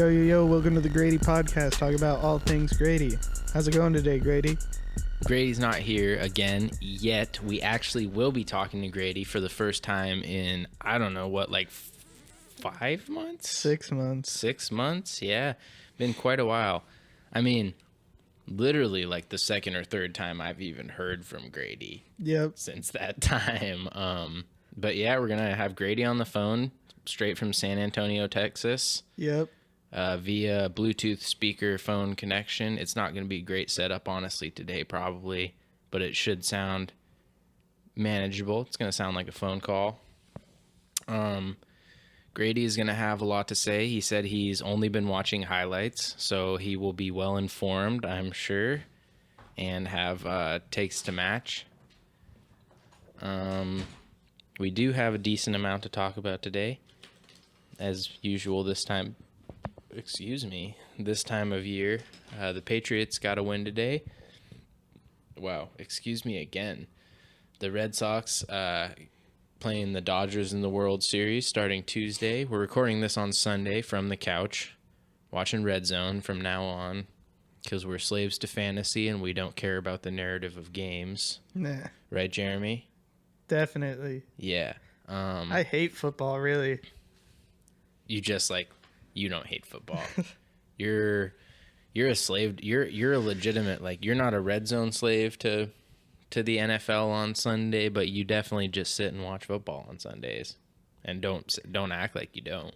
Yo, welcome to the Grady podcast. Talk about all things Grady. How's it going today, Grady? Grady's not here again yet. We actually will be talking to Grady for the first time in, I don't know what, like 5 months? 6 months. 6 months? Yeah. Been quite a while. I mean, literally like the second or third time I've even heard from Grady. Yep. Since that time. But yeah, we're going to have Grady on the phone straight from San Antonio, Texas. Yep. Via Bluetooth speaker phone connection. It's not going to be a great setup, honestly, today probably, but it should sound manageable. It's going to sound like a phone call. Grady is going to have a lot to say. He said he's only been watching highlights, so he will be well informed, I'm sure, and have takes to match. We do have a decent amount to talk about today, as usual this time. This time of year. The Patriots got a win today. Wow, excuse me again. The Red Sox playing the Dodgers in the World Series starting Tuesday. We're recording this on Sunday from the couch, watching Red Zone from now on, because we're slaves to fantasy and we don't care about the narrative of games. Nah. Right, Jeremy? Definitely. Yeah. I hate football, really. You don't hate football. You're a slave. You're a legitimate, like, you're not a red zone slave to the NFL on Sunday, but you definitely just sit and watch football on Sundays, and don't act like you don't.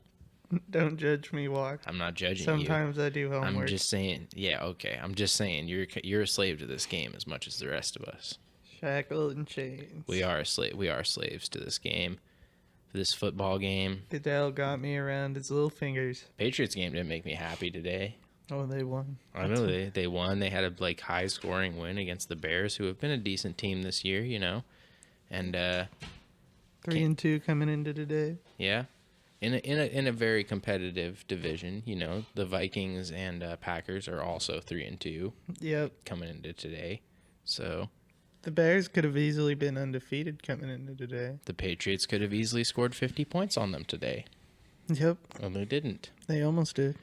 Don't judge me, Walk. I'm not judging Sometimes I do homework. I'm just saying. Yeah, okay. I'm just saying you're a slave to this game as much as the rest of us. Shackled and chains. We are slaves to this game. This football game. Goodell got me around his little fingers. Patriots game didn't make me happy today. Oh, they won. I know they won. They had a high scoring win against the Bears, who have been a decent team this year, you know. And 3-2 coming into today. Yeah. In a very competitive division, you know, the Vikings and Packers are also 3-2. Yep. Coming into today. So the Bears could have easily been undefeated coming into today. The Patriots could have easily scored 50 points on them today. Yep. And they didn't. They almost did.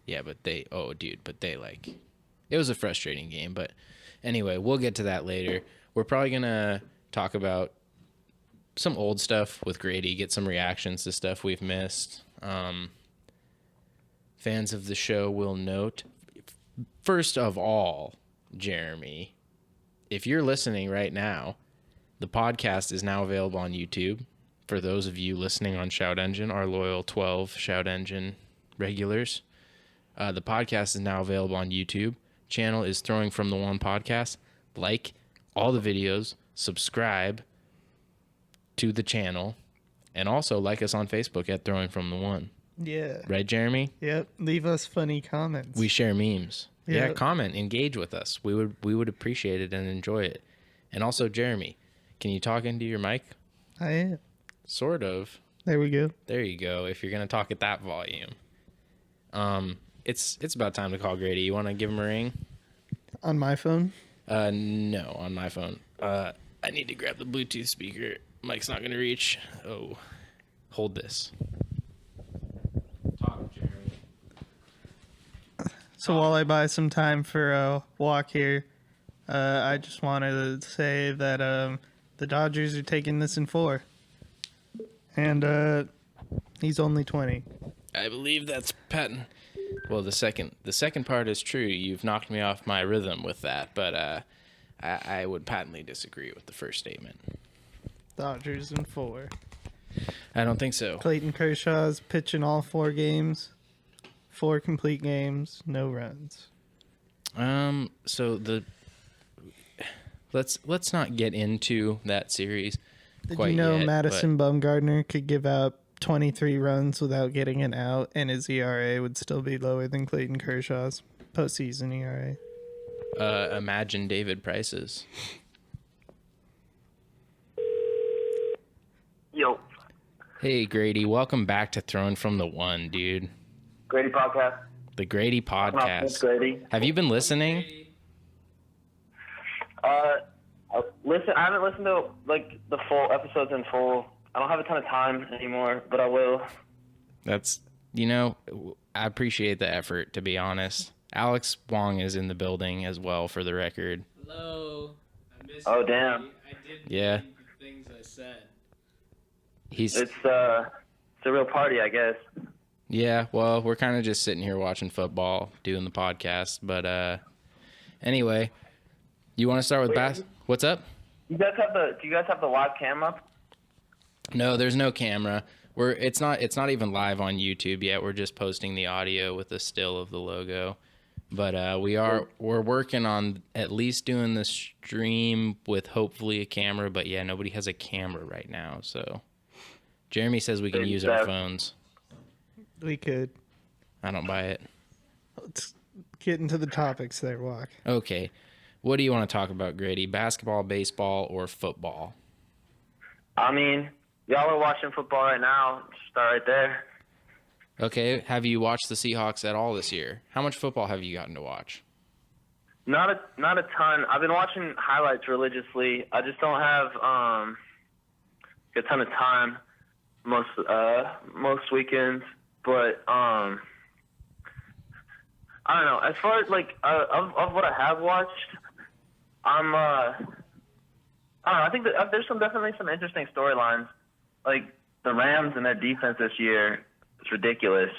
Yeah, but it was a frustrating game. But anyway, we'll get to that later. We're probably going to talk about some old stuff with Grady, get some reactions to stuff we've missed. Fans of the show will note, first of all, Jeremy, if you're listening right now, the podcast is now available on YouTube. For those of you listening on Shout Engine, our loyal 12 Shout Engine regulars, the podcast is now available on YouTube. Channel is Throwing From the One Podcast. Like all the videos, subscribe to the channel, and also like us on Facebook at Throwing From the One. Yeah. Right, Jeremy? Yep. Leave us funny comments. We share memes. Yep. Yeah, comment, engage with us. We would appreciate it and enjoy it. And also, Jeremy, can you talk into your mic? I am. Sort of. There we go. There you go. If you're gonna talk at that volume. It's about time to call Grady. You want to give him a ring? On my phone? No, on my phone. I need to grab the Bluetooth speaker. Mic's not gonna reach. Oh, hold this. Talk, Jeremy. So while I buy some time for a walk here, I just wanted to say that the Dodgers are taking this in 4. And he's only 20. I believe that's patent. Well, the second part is true. You've knocked me off my rhythm with that, but I would patently disagree with the first statement. Dodgers in 4. I don't think so. Clayton Kershaw's pitching all 4 games. 4 complete games, no runs. So let's not get into that series. Did you know Madison Bumgarner could give up 23 runs without getting an out, and his ERA would still be lower than Clayton Kershaw's postseason ERA? Imagine David Price's. Yo. Hey, Grady. Welcome back to Thrown from the One, dude. Grady podcast. The Grady podcast. Grady. Have you been listening? Listen. I haven't listened to the full episodes in full. I don't have a ton of time anymore, but I will. That's I appreciate the effort, to be honest. Alex Wong is in the building as well, for the record. Hello. I miss Oh, you, damn. Grady. I didn't Yeah. mean the things I said. It's a real party, I guess. Yeah, well, we're kind of just sitting here watching football, doing the podcast. But anyway, you want to start with What's up? Do you guys have the live cam up? No, there's no camera. It's not even live on YouTube yet. We're just posting the audio with the still of the logo. But we're working on at least doing the stream with hopefully a camera. But yeah, nobody has a camera right now. So Jeremy says we can use our phones. We could. I don't buy it. Let's get into the topics there, Walk. Okay. What do you want to talk about, Grady? Basketball, baseball, or football? I mean, y'all are watching football right now. Start right there. Okay. Have you watched the Seahawks at all this year? How much football have you gotten to watch? Not a ton. I've been watching highlights religiously. I just don't have a ton of time most weekends. But I don't know. As far as of what I have watched, I don't know. I think that there's definitely some interesting storylines. Like the Rams and their defense this year is ridiculous.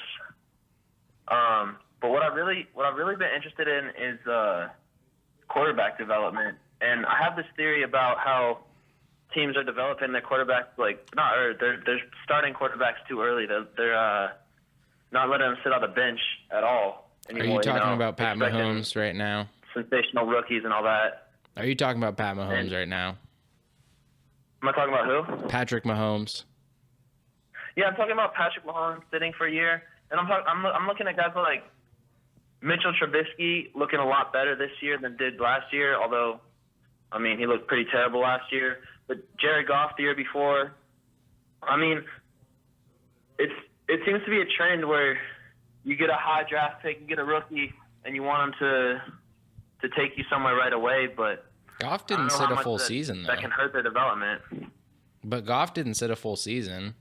But what I've really been interested in is quarterback development. And I have this theory about how teams are developing their quarterbacks they're starting quarterbacks too early. They're not letting them sit on the bench at all anymore. Are you talking about Pat Mahomes right now? Sensational rookies and all that. Are you talking about Pat Mahomes right now? Am I talking about who? Patrick Mahomes. Yeah, I'm talking about Patrick Mahomes sitting for a year, and I'm looking at guys like Mitchell Trubisky looking a lot better this year than did last year. Although, I mean, he looked pretty terrible last year. But Jared Goff the year before. I mean, it seems to be a trend where you get a high draft pick, you get a rookie, and you want them to take you somewhere right away. But Goff didn't sit a full season, though. That can hurt their development. But Goff didn't sit a full season.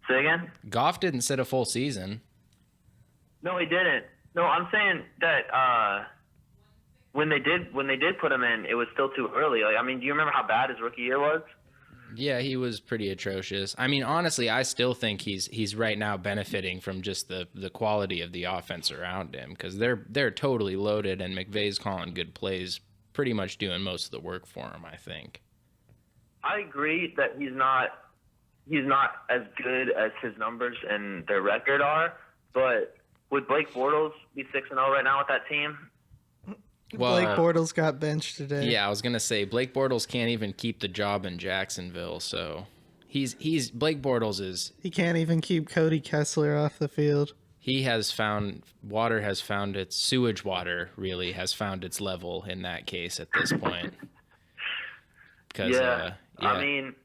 Say again? Goff didn't sit a full season. No, he didn't. No, I'm saying that when they did put him in, it was still too early. Like, I mean, do you remember how bad his rookie year was? Yeah, he was pretty atrocious. I mean, honestly, I still think he's right now benefiting from just the quality of the offense around him, because they're totally loaded, and McVay's calling good plays, pretty much doing most of the work for him, I think. I agree that he's not as good as his numbers and their record are, but would Blake Bortles be 6-0 right now with that team? Well, Blake Bortles got benched today. Yeah, I was gonna say Blake Bortles can't even keep the job in Jacksonville, so he's Blake Bortles is. He can't even keep Cody Kessler off the field. He has found sewage water really has found its level in that case at this point. Because yeah, I mean,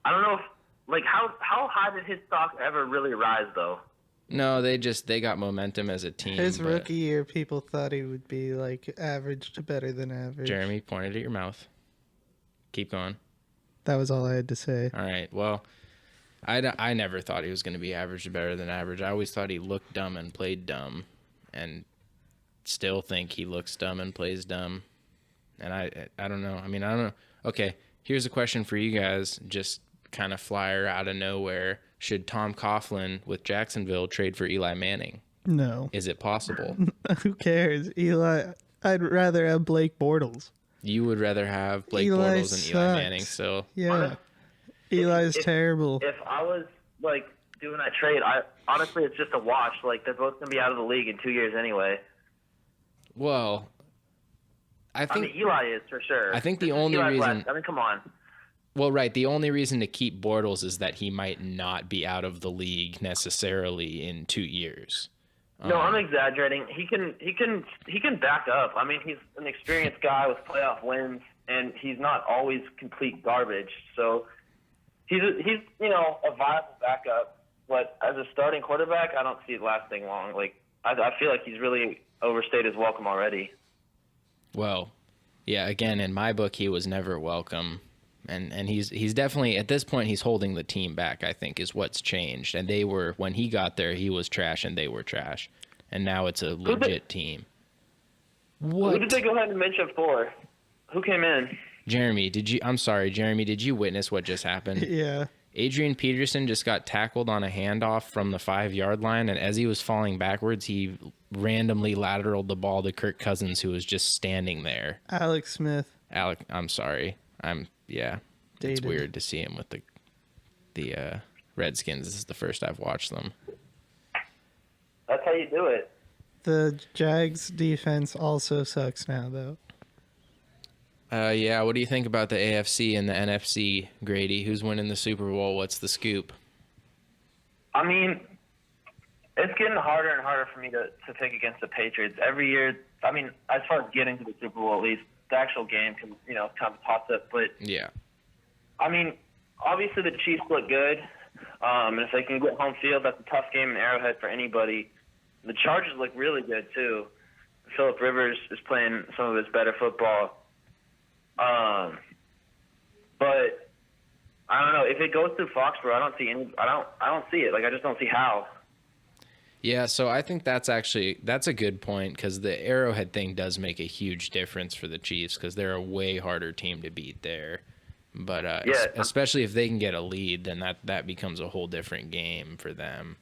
I don't know if how high did his stock ever really rise though? No, they got momentum as a team. His rookie year, people thought he would be average to better than average. Jeremy pointed at your mouth. Keep going. That was all I had to say. All right. Well, I never thought he was going to be average to better than average. I always thought he looked dumb and played dumb, and still think he looks dumb and plays dumb. And I don't know. I mean, I don't know. Okay, here's a question for you guys. Just kind of flyer out of nowhere. Should Tom Coughlin with Jacksonville trade for Eli Manning? No. Is it possible? Who cares? Eli, I'd rather have Blake Bortles. You would rather have Blake Bortles than Eli Manning, so yeah. Eli's terrible. If I was doing that trade, honestly it's just a wash. They're both gonna be out of the league in 2 years anyway. Well, I mean Eli is for sure. I think the only reason. I mean, come on. Well, right. The only reason to keep Bortles is that he might not be out of the league necessarily in 2 years. No, I'm exaggerating. He can back up. I mean, he's an experienced guy with playoff wins, and he's not always complete garbage. So he's a viable backup. But as a starting quarterback, I don't see it lasting long. I feel like he's really overstayed his welcome already. Well, yeah. Again, in my book, he was never welcome. And he's definitely at this point he's holding the team back, I think, is what's changed. And they were, when he got there, he was trash and they were trash. And now it's a legit team. What? Who did they go ahead and mention for? Who came in? Jeremy, did you witness what just happened? Yeah. Adrian Peterson just got tackled on a handoff from the 5-yard line, and as he was falling backwards, he randomly lateraled the ball to Kirk Cousins, who was just standing there. Alex Smith. I'm sorry. It's Dated. weird to see him with the Redskins. This is the first I've watched them. That's how you do it. The Jags defense also sucks now, though. Yeah, what do you think about the AFC and the NFC, Grady? Who's winning the Super Bowl? What's the scoop? I mean, it's getting harder and harder for me to pick against the Patriots every year. I mean, as far as getting to the Super Bowl, at least the actual game can, kind of toss up. But yeah, I mean, obviously the Chiefs look good, and if they can get home field, that's a tough game in Arrowhead for anybody. The Chargers look really good too. Phillip Rivers is playing some of his better football. But I don't know if it goes through Foxborough. I don't see it. Like, I just don't see how. Yeah, so I think that's a good point, because the Arrowhead thing does make a huge difference for the Chiefs, because they're a way harder team to beat there. But especially if they can get a lead, then that becomes a whole different game for them.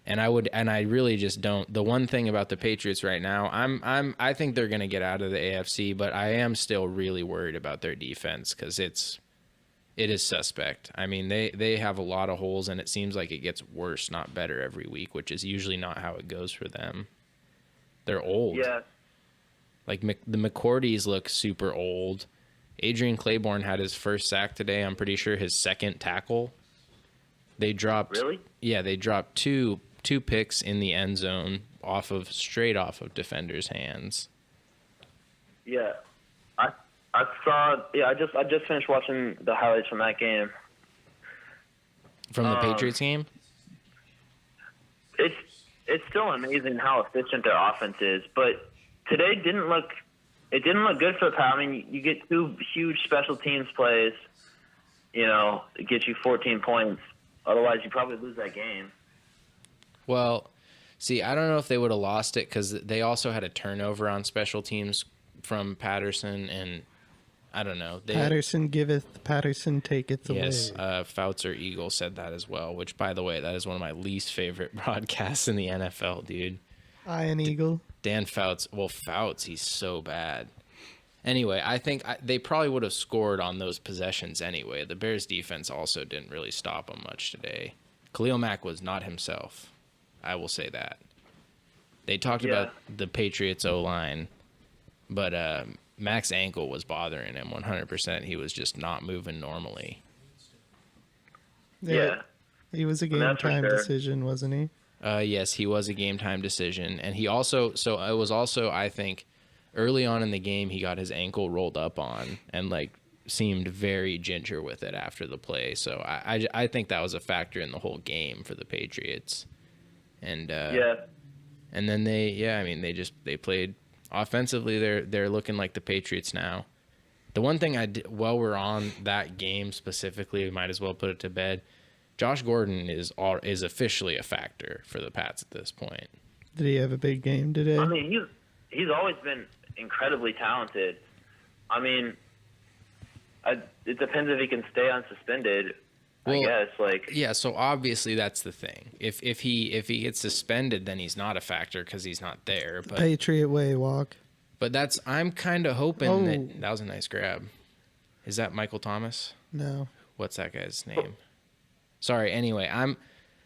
And I really just don't. The one thing about the Patriots right now, I think they're going to get out of the AFC, but I am still really worried about their defense, because it is suspect. I mean, they have a lot of holes, and it seems like it gets worse, not better, every week, which is usually not how it goes for them. They're old. Yeah. Like the McCourties look super old. Adrian Claiborne had his first sack today. I'm pretty sure his second tackle. They dropped. Really? Yeah, they dropped two picks in the end zone straight off of defenders' hands. Yeah, I saw. Yeah, I just finished watching the highlights from that game. From the Patriots game? It's still amazing how efficient their offense is, but today didn't look good for the Pats. I mean, you get two huge special teams plays, it gets you 14 points. Otherwise, you probably lose that game. Well, see, I don't know if they would have lost it, because they also had a turnover on special teams from Patterson, and I don't know. Patterson giveth, Patterson taketh away. Yes, Fouts or Eagle said that as well, which, by the way, that is one of my least favorite broadcasts in the NFL, dude. Ian Eagle. Dan Fouts. Well, Fouts, he's so bad. Anyway, I think they probably would have scored on those possessions anyway. The Bears' defense also didn't really stop them much today. Khalil Mack was not himself. I will say that. They talked about the Patriots' O-line, but Mack's ankle was bothering him 100%. He was just not moving normally. Yeah. He was a game-time decision, wasn't he? Yes, he was a game-time decision. And he also, it was also, I think, early on in the game, he got his ankle rolled up on and, seemed very ginger with it after the play. So I think that was a factor in the whole game for the Patriots. And and then they played offensively. They're looking like the Patriots now. The one thing while we're on that game specifically, we might as well put it to bed. Josh Gordon is officially a factor for the Pats at this point. Did he have a big game today? I mean, he's always been incredibly talented. I mean, it depends if he can stay unsuspended. Well, I guess yeah. So obviously that's the thing. If he gets suspended, then he's not a factor because he's not there. But Patriot way walk. But I'm kind of hoping that was a nice grab. Is that Michael Thomas? No. What's that guy's name? Sorry. Anyway,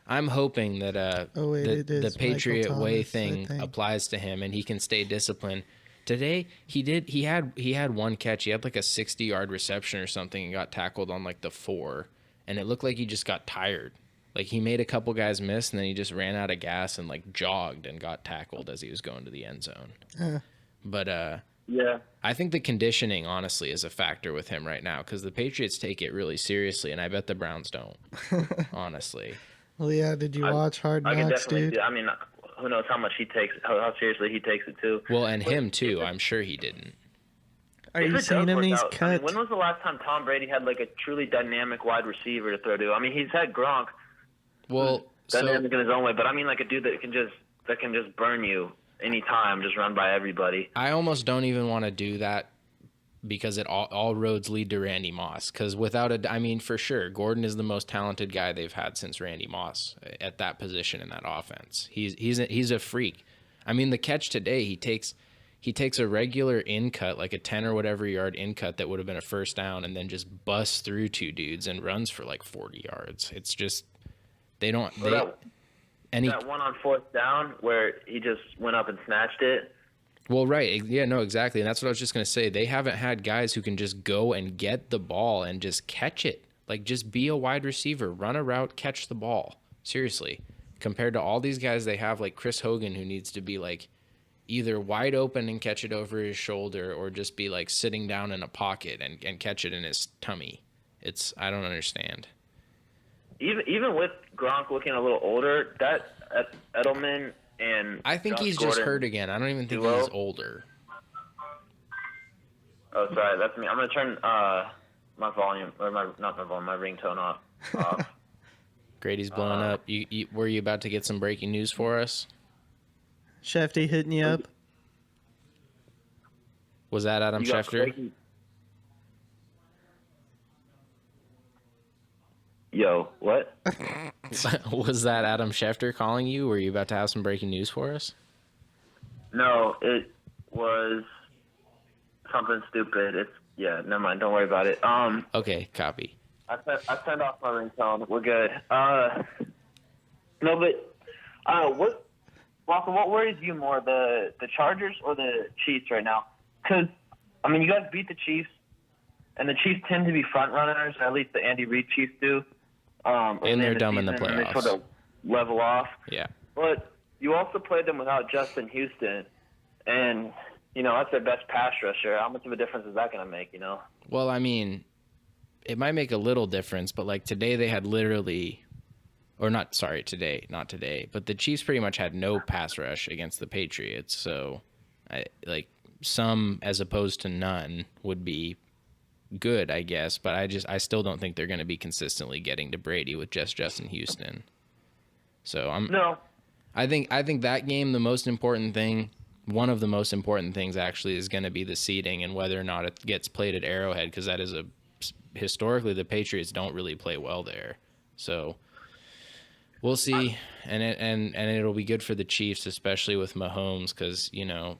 I'm hoping that the Patriot Thomas, way thing applies to him and he can stay disciplined. Today he had one catch. He had like a 60-yard reception or something and got tackled on like the 4, and it looked like he just got tired. Like he made a couple guys miss and then he just ran out of gas and like jogged and got tackled as he was going to the end zone. But yeah, I think the conditioning honestly is a factor with him right now because the Patriots take it really seriously, and I bet the Browns don't. Honestly. Well, yeah. Did you watch Hard Knocks, dude? I mean, who knows how much he takes, how seriously he takes it too. Well, and him too. I'm sure he didn't. Are if you it seeing does him? work He's out, cut. when was the last time Tom Brady had like a truly dynamic wide receiver to throw to? I mean, he's had Gronk, Well, dynamic in his own way, but I mean like a dude that can just burn you anytime, just run by everybody. I almost don't even want to do that because all roads lead to Randy Moss. Because I mean, for sure, Gordon is the most talented guy they've had since Randy Moss at that position in that offense. He's a freak. I mean, the catch today, he takes a regular in cut, like a 10 or whatever yard in cut that would have been a first down, and then just busts through two dudes and runs for like 40 yards. It's just that one on fourth down where he just went up and snatched it. Well, right. Yeah, no, exactly. And that's what I was just going to say. They haven't had guys who can just go and get the ball and just catch it. Like, just be a wide receiver, run a route, catch the ball. Seriously. Compared to all these guys they have, like Chris Hogan, who needs to be, like, either wide open and catch it over his shoulder or just be, like, sitting down in a pocket and catch it in his tummy. I don't understand. Even with Gronk looking a little older, that Edelman and I think Josh he's Gordon just hurt again. I don't even think he's older. Oh, sorry, that's me. I'm gonna turn my volume or my ringtone off. Grady's blowing up. Were you about to get some breaking news for us? Shefty hitting you up. Was that Adam Schefter? Yo, what? Was that Adam Schefter calling you? Were you about to have some breaking news for us? No, it was something stupid. Never mind. Don't worry about it. Okay, copy. I turned off my ringtone. We're good. No, but what worries you more, the Chargers or the Chiefs right now? Because I mean, you guys beat the Chiefs, and the Chiefs tend to be front runners. At least the Andy Reid Chiefs do. And they're dumb in the playoffs. They sort of level off. Yeah. But you also played them without Justin Houston, and that's their best pass rusher. How much of a difference is that going to make? Well, I mean, it might make a little difference, but like today they had literally, or not today, but the Chiefs pretty much had no pass rush against the Patriots. So, some as opposed to none would be good, I guess, but I still don't think they're going to be consistently getting to Brady with just Justin Houston. So I think that game, one of the most important things actually is going to be the seeding and whether or not it gets played at Arrowhead, because that is historically the Patriots don't really play well there. So we'll see, and it'll be good for the Chiefs, especially with Mahomes, because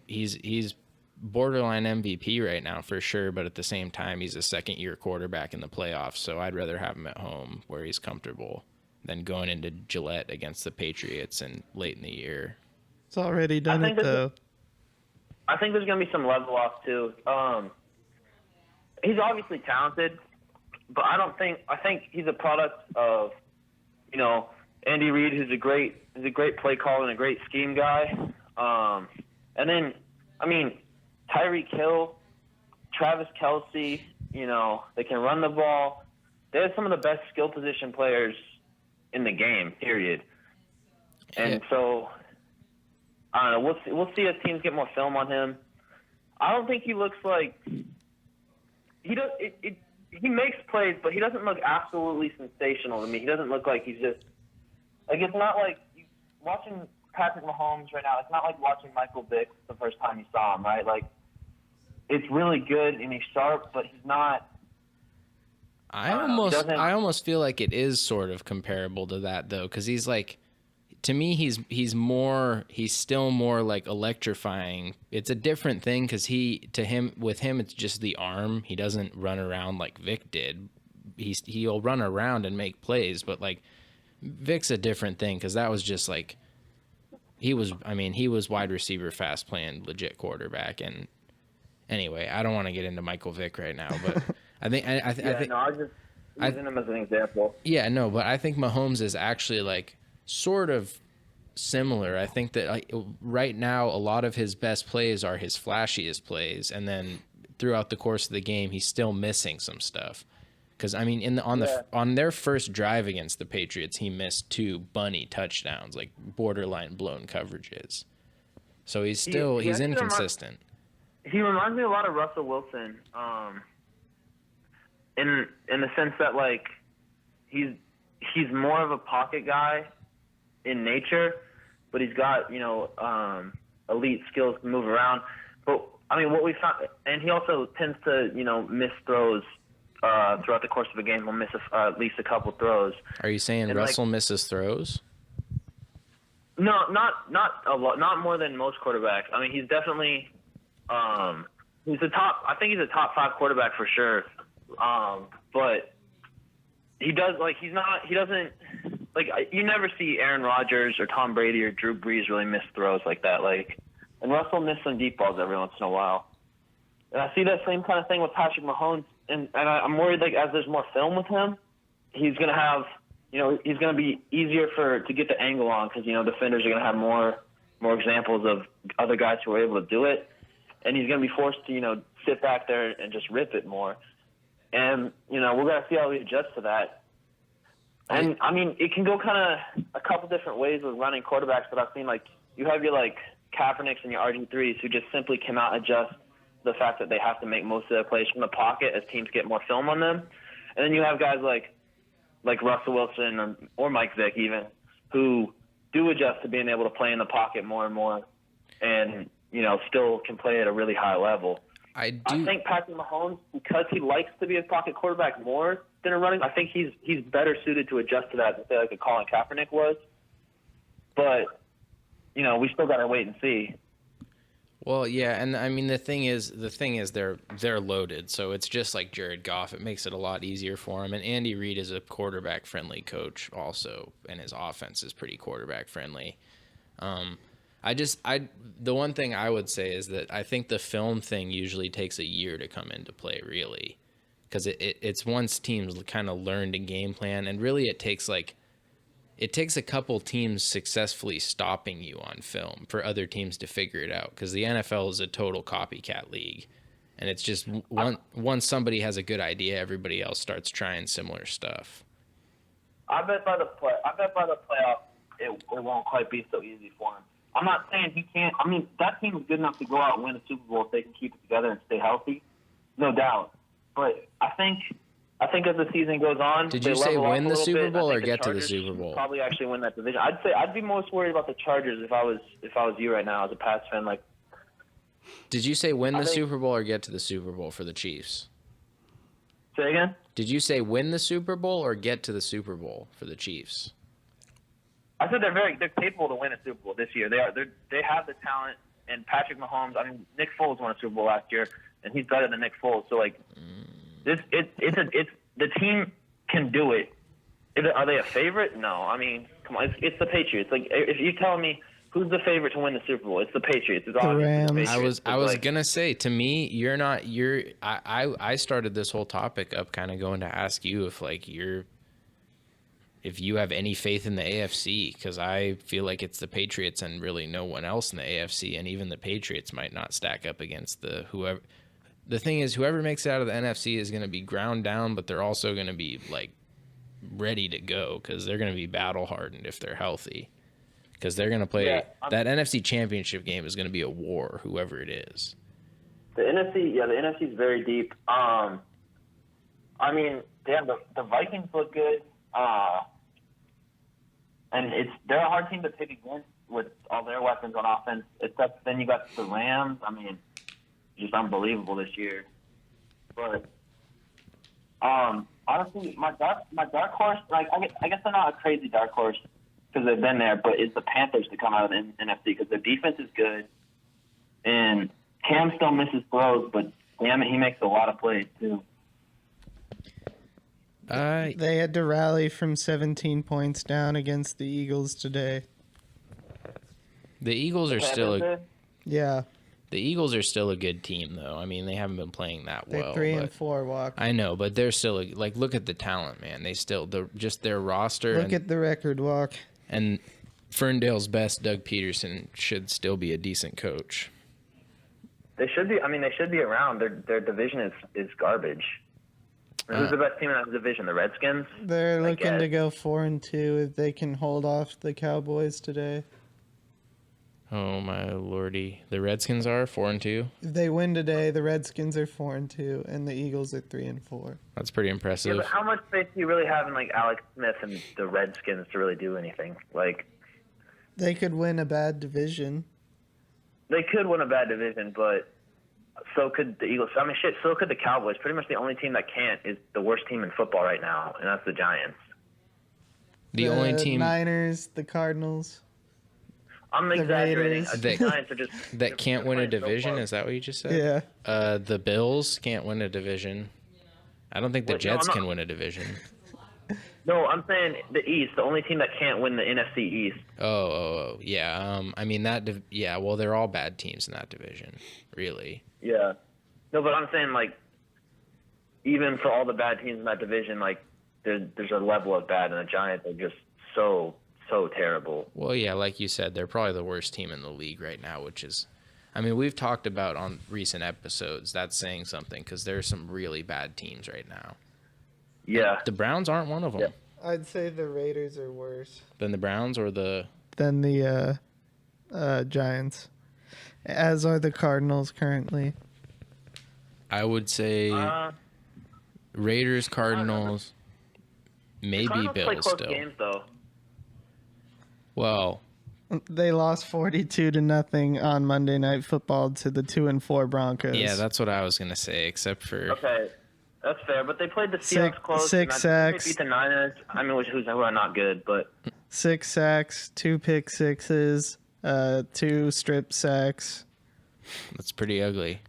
he's borderline MVP right now for sure, but at the same time he's a second-year quarterback in the playoffs, so I'd rather have him at home where he's comfortable than going into Gillette against the Patriots and late in the year. It's already done it though. I think there's going to be some level off too. He's obviously talented, but I think he's a product of Andy Reid, who's a great play caller and a great scheme guy. And then I mean, Tyreek Hill, Travis Kelce, they can run the ball. They're some of the best skill position players in the game, period. And so, I don't know. We'll see as teams get more film on him. I don't think he looks like he does. He makes plays, but he doesn't look absolutely sensational to me. He doesn't look like he's just like, it's not like watching Patrick Mahomes right now. It's not like watching Michael Vick the first time you saw him, right? Like, it's really good and he's sharp, but he's not. I almost feel like it is sort of comparable to that though, because he's like, to me, he's still more like electrifying. It's a different thing because with him it's just the arm. He doesn't run around like Vic did. He'll run around and make plays, but like Vic's a different thing because that was just like he was wide receiver, fast playing, legit quarterback. And anyway, I don't want to get into Michael Vick right now, but I think I was just using him as an example. Yeah, no, but I think Mahomes is actually like sort of similar. I think that right now a lot of his best plays are his flashiest plays, and then throughout the course of the game he's still missing some stuff. Because I mean, on their first drive against the Patriots, he missed 2 bunny touchdowns, like borderline blown coverages. So he's inconsistent. he reminds me a lot of Russell Wilson, in the sense that like he's more of a pocket guy in nature, but he's got elite skills to move around. But I mean, what we found, and he also tends to miss throws throughout the course of a game. He'll miss at least a couple throws. Are you saying Russell misses throws? No, not a lot, not more than most quarterbacks. I mean, he's definitely he's a top. I think he's a top 5 quarterback for sure. But he doesn't you never see Aaron Rodgers or Tom Brady or Drew Brees really miss throws like that. And Russell missed some deep balls every once in a while. And I see that same kind of thing with Patrick Mahomes. And I'm worried as there's more film with him, he's gonna have he's gonna be easier to get the angle on because defenders are gonna have more examples of other guys who are able to do it, and he's gonna be forced to sit back there and just rip it more. And we're gonna see how he adjusts to that. And I mean, it can go kind of a couple different ways with running quarterbacks, but I've seen you have your Kaepernicks and your RG3s who just simply cannot adjust the fact that they have to make most of their plays from the pocket as teams get more film on them. And then you have guys like Russell Wilson or Mike Vick even, who do adjust to being able to play in the pocket more and more and, still can play at a really high level. I think Patrick Mahomes, because he likes to be a pocket quarterback more than a running, I think he's better suited to adjust to that than say like a Colin Kaepernick was. But, we still got to wait and see. Well, yeah, and I mean the thing is they're loaded, so it's just like Jared Goff. It makes it a lot easier for him. And Andy Reid is a quarterback friendly coach also, and his offense is pretty quarterback friendly. The one thing I would say is that I think the film thing usually takes a year to come into play, really, because it's once teams kind of learn to game plan, and really it takes a couple teams successfully stopping you on film for other teams to figure it out, because the NFL is a total copycat league, and it's just once somebody has a good idea, everybody else starts trying similar stuff. I bet by the playoff, it won't quite be so easy for him. I'm not saying he can't. I mean, that team is good enough to go out and win a Super Bowl if they can keep it together and stay healthy, no doubt. But I think as the season goes on, did you say win the Super Bowl or get to the Super Bowl? Probably actually win that division. I'd be most worried about the Chargers if I was you right now as a Pats fan. Did you say win the Super Bowl or get to the Super Bowl for the Chiefs? Say again? Did you say win the Super Bowl or get to the Super Bowl for the Chiefs? I said they're capable to win a Super Bowl this year. They have the talent, and Patrick Mahomes. I mean, Nick Foles won a Super Bowl last year, and he's better than Nick Foles. So the team can do it. Are they a favorite? No. I mean, come on, it's the Patriots. If you're telling me who's the favorite to win the Super Bowl, it's the Patriots. It's obviously the Patriots. I was gonna say, to me, you're not. I started this whole topic up kind of going to ask you if you have any faith in the AFC, because I feel like it's the Patriots and really no one else in the AFC, and even the Patriots might not stack up against whoever. The thing is, whoever makes it out of the NFC is going to be ground down, but they're also going to be ready to go because they're going to be battle hardened if they're healthy. Because they're going to play that NFC Championship game is going to be a war, whoever it is. The NFC is very deep. I mean, the Vikings look good, and they're a hard team to pick against with all their weapons on offense. Except then you got the Rams. I mean, just unbelievable this year. But honestly, my dark horse, I guess they're not a crazy dark horse because they've been there, but it's the Panthers to come out of the NFC because their defense is good, and Cam still misses throws, but damn it, he makes a lot of plays too. They had to rally from 17 points down against the Eagles today. The Eagles are still yeah. The Eagles are still a good team, though. I mean, they haven't been playing that well. They're 3-4, Walk. I know, but they're still look at the talent, man. They still just their roster. Look at the record, Walk. And Ferndale's best, Doug Peterson, should still be a decent coach. They should be. I mean, they should be around. Their division is garbage. Who's the best team in that division? The Redskins. They're looking to go 4-2 if they can hold off the Cowboys today. Oh my lordy! The Redskins are 4-2. If they win today, the Redskins are 4-2, and the Eagles are 3-4. That's pretty Yeah, impressive. but how much faith do you really have in like Alex Smith and the Redskins to really do anything? Like, They could win a bad division. they could win a bad division, but so could the Eagles. I mean, shit, so could the Cowboys. Pretty much the only team that can't is the worst team in football right now, and that's the Giants. The only team Niners, the Cardinals. I'm exaggerating. Raiders. The Giants are just that can't win a playing so division. close. Is that what you just said? Yeah. The Bills can't win a division. I don't think the Wait, no, Jets I'm not- can win a division. No, I'm saying the East. The only team that can't win the NFC East. Yeah. I mean yeah. Well, they're all bad teams in that division, really. Yeah. No, but I'm saying like, even for all the bad teams in that division, like there's a level of bad, and the Giants are just so terrible. Well, yeah, like you said, they're probably the worst team in the league right now, which is, I mean, we've talked about on recent episodes. That's saying something because there's some really bad teams right now. Yeah. The Browns aren't one of them. Yeah. I'd say the Raiders are worse Than the Browns or the. than the Giants, as are the Cardinals currently. I would say Raiders, Cardinals, maybe Cardinals play Bills close still. games though. Well, They lost 42-0 on Monday Night Football to the 2-4 Broncos. yeah, that's what I was gonna say. Except for Okay, that's fair. But they played the Seahawks close. six and sacks. They beat the Niners. I mean, who are not good, but 6 sacks, 2 pick sixes, 2 strip sacks. that's pretty ugly.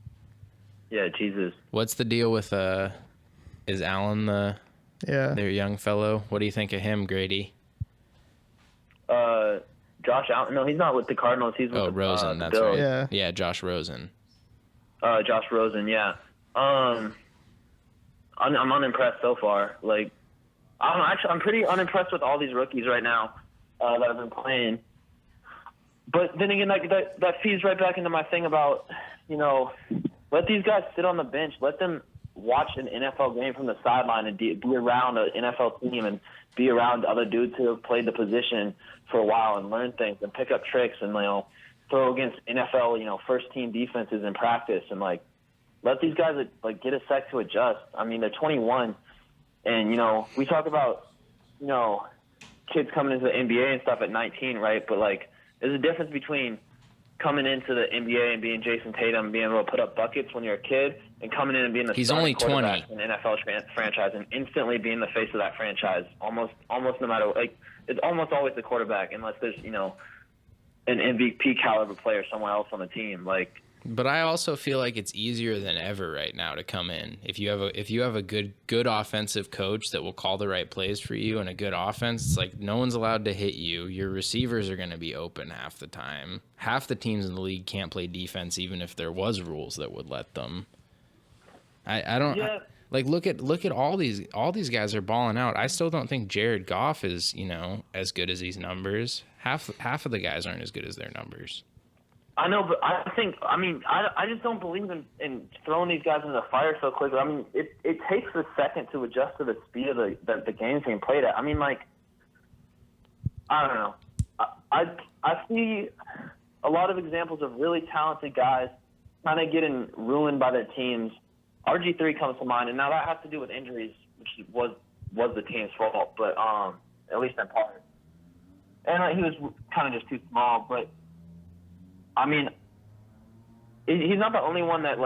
yeah, Jesus. What's the deal with is Allen Yeah. their young fellow? What do you think of him, Grady? Josh Allen. No, he's not with the Cardinals. He's with Oh, the Rosen, the that's Bills. right. Yeah. Yeah, Josh Rosen. Josh Rosen. Yeah. I'm unimpressed so far. Like, I don't know. Actually, I'm pretty unimpressed with all these rookies right now that have been playing. But then again, like that feeds right back into my thing about, let these guys sit on the bench. Let them watch an NFL game from the sideline and be around an NFL team and be around other dudes who have played the position for a while and learn things and pick up tricks and, throw against NFL, first team defenses in practice and let these guys get a sec to adjust. I mean, they're 21 and, we talk about, kids coming into the NBA and stuff at 19, right? But there's a difference between coming into the NBA and being Jason Tatum and being able to put up buckets when you're a kid and coming in and being the He's starting only 20. quarterback in an NFL franchise and instantly being the face of that franchise almost no matter it's almost always the quarterback unless there's an MVP caliber player somewhere else on the team But I also feel like it's easier than ever right now to come in. If you have a good offensive coach that will call the right plays for you and a good offense, it's like no one's allowed to hit you. Your receivers are going to be open half the time. Half the teams in the league can't play defense even if there was rules that would let them. I don't look at all these guys are balling out. I still don't think Jared Goff is, as good as these numbers. Half of the guys aren't as good as their numbers. I know, but I just don't believe in throwing these guys in the fire so quickly. I mean, it takes a second to adjust to the speed of the game's being played at. I mean, I don't know. I see a lot of examples of really talented guys kind of getting ruined by their teams. RG3 comes to mind, and now that has to do with injuries, which was the team's fault, but at least in part. And he was kind of just too small, but I mean, he's not the only one that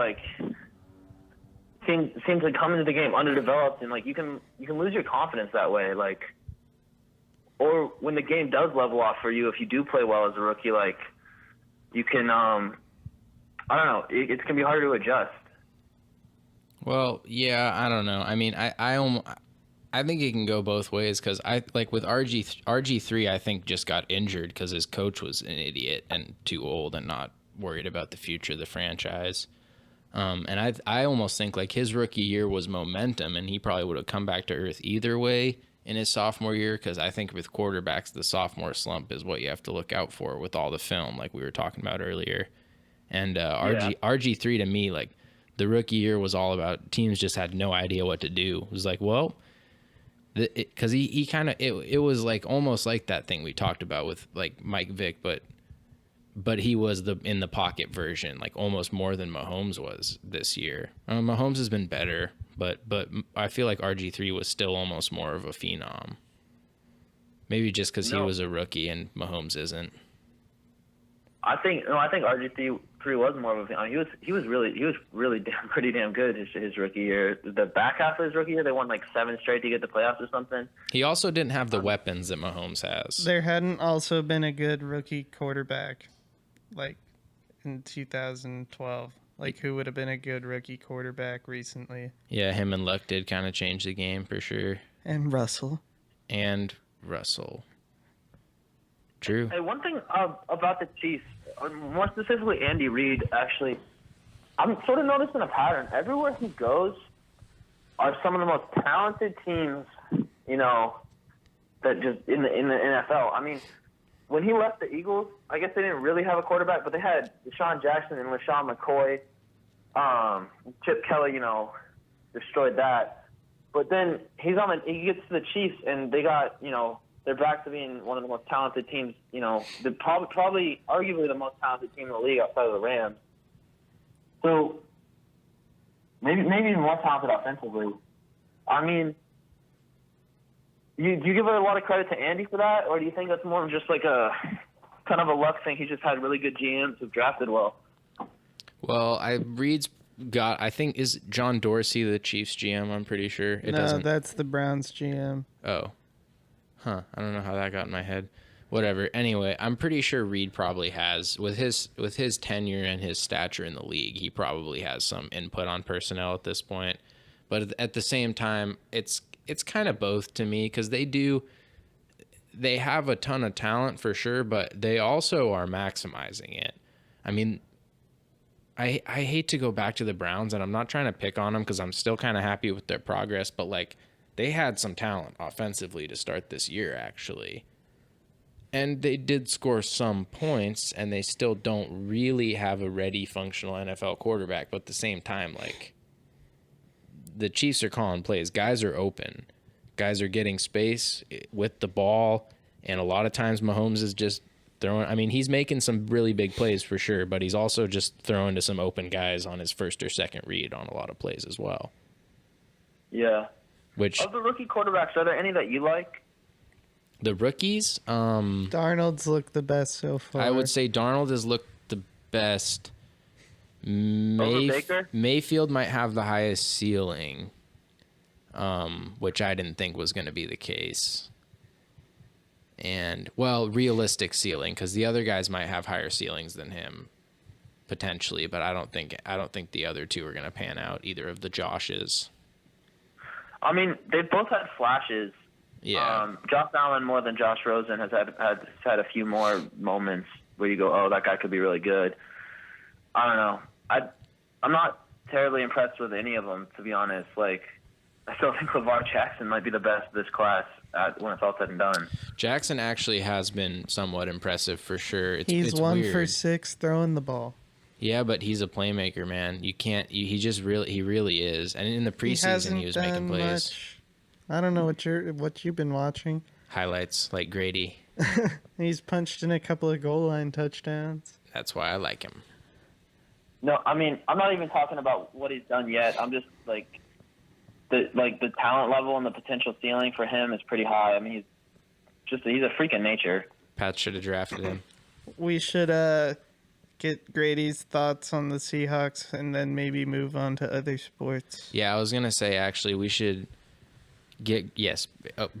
seems to come into the game underdeveloped, and you can lose your confidence that way. Or when the game does level off for you, if you do play well as a rookie, you can I don't know, it can be harder to adjust. Well, yeah, I don't know. I mean, I think it can go both ways because with RG3, I think just got injured because his coach was an idiot and too old and not worried about the future of the franchise. And I almost think his rookie year was momentum, and he probably would have come back to earth either way in his sophomore year because I think with quarterbacks, the sophomore slump is what you have to look out for with all the film like we were talking about earlier. And RG3 to me, the rookie year was all about teams just had no idea what to do. It was because he kind of it was almost like that thing we talked about with Mike Vick, but but he was in the pocket version, like almost more than Mahomes was this year. Mahomes has been better, but I feel like RG3 was still almost more of a phenom. Maybe just because he was a rookie and Mahomes isn't. I think RG3 was more of a phenom. He was really pretty damn good his rookie year. The back half of his rookie year, they won like 7 straight to get the playoffs or something. He also didn't have the weapons that Mahomes has. There hadn't also been a good rookie quarterback, like in 2012. Like, who would have been a good rookie quarterback recently? Yeah, him and Luck did kind of change the game for sure. And Russell. True. Hey, one thing about the Chiefs, more specifically Andy Reid, actually, I'm sort of noticing a pattern. Everywhere he goes are some of the most talented teams, you know, that just in the NFL. I mean, when he left the Eagles, I guess they didn't really have a quarterback, but they had Deshaun Jackson and LaShawn McCoy. Chip Kelly, you know, destroyed that. But then he gets to the Chiefs, and they got, you know, they're back to being one of the most talented teams, you know, probably arguably the most talented team in the league outside of the Rams. So maybe even more talented offensively. I mean, do you give a lot of credit to Andy for that, or do you think that's more of just like a kind of a luck thing? He just had really good GMs who drafted well. Well, Reed's got, I think, is John Dorsey the Chiefs GM? I'm pretty sure. That's the Browns GM. Oh. Huh. I don't know how that got in my head. Whatever. Anyway, I'm pretty sure Reed probably has, with his tenure and his stature in the league, he probably has some input on personnel at this point. But at the same time, it's kind of both to me, because they have a ton of talent for sure, but they also are maximizing it. I mean, I hate to go back to the Browns, and I'm not trying to pick on them because I'm still kind of happy with their progress, but like, they had some talent offensively to start this year, actually. And they did score some points, and they still don't really have a ready, functional NFL quarterback. But at the same time, like, the Chiefs are calling plays. Guys are open. Guys are getting space with the ball. And a lot of times Mahomes is just throwing. I mean, he's making some really big plays for sure, but he's also just throwing to some open guys on his first or second read on a lot of plays as well. Yeah. Which, of the rookie quarterbacks, are there any that you like? The rookies? Darnold's looked the best so far. I would say Darnold has looked the best. Mayfield might have the highest ceiling, which I didn't think was going to be the case. And, well, realistic ceiling, because the other guys might have higher ceilings than him, potentially, but I don't think the other two are going to pan out, either of the Joshes. I mean, they both had flashes. Yeah. Josh Allen, more than Josh Rosen, has had a few more moments where you go, oh, that guy could be really good. I don't know. I'm not terribly impressed with any of them, to be honest. Like, I still think LeVar Jackson might be the best of this class when it's all said and done. Jackson actually has been somewhat impressive for sure. He's it's 1 weird. for 6 throwing the ball. Yeah, but he's a playmaker, man. He really is. And in the preseason, he was making plays. Much. I don't know what you've been watching. Highlights like Grady. He's punched in a couple of goal line touchdowns. That's why I like him. No, I mean, I'm not even talking about what he's done yet. I'm just like the talent level and the potential ceiling for him is pretty high. I mean, he's a freak of nature. Pat should have drafted him. We should get Grady's thoughts on the Seahawks and then maybe move on to other sports. Yeah, I was gonna say actually we should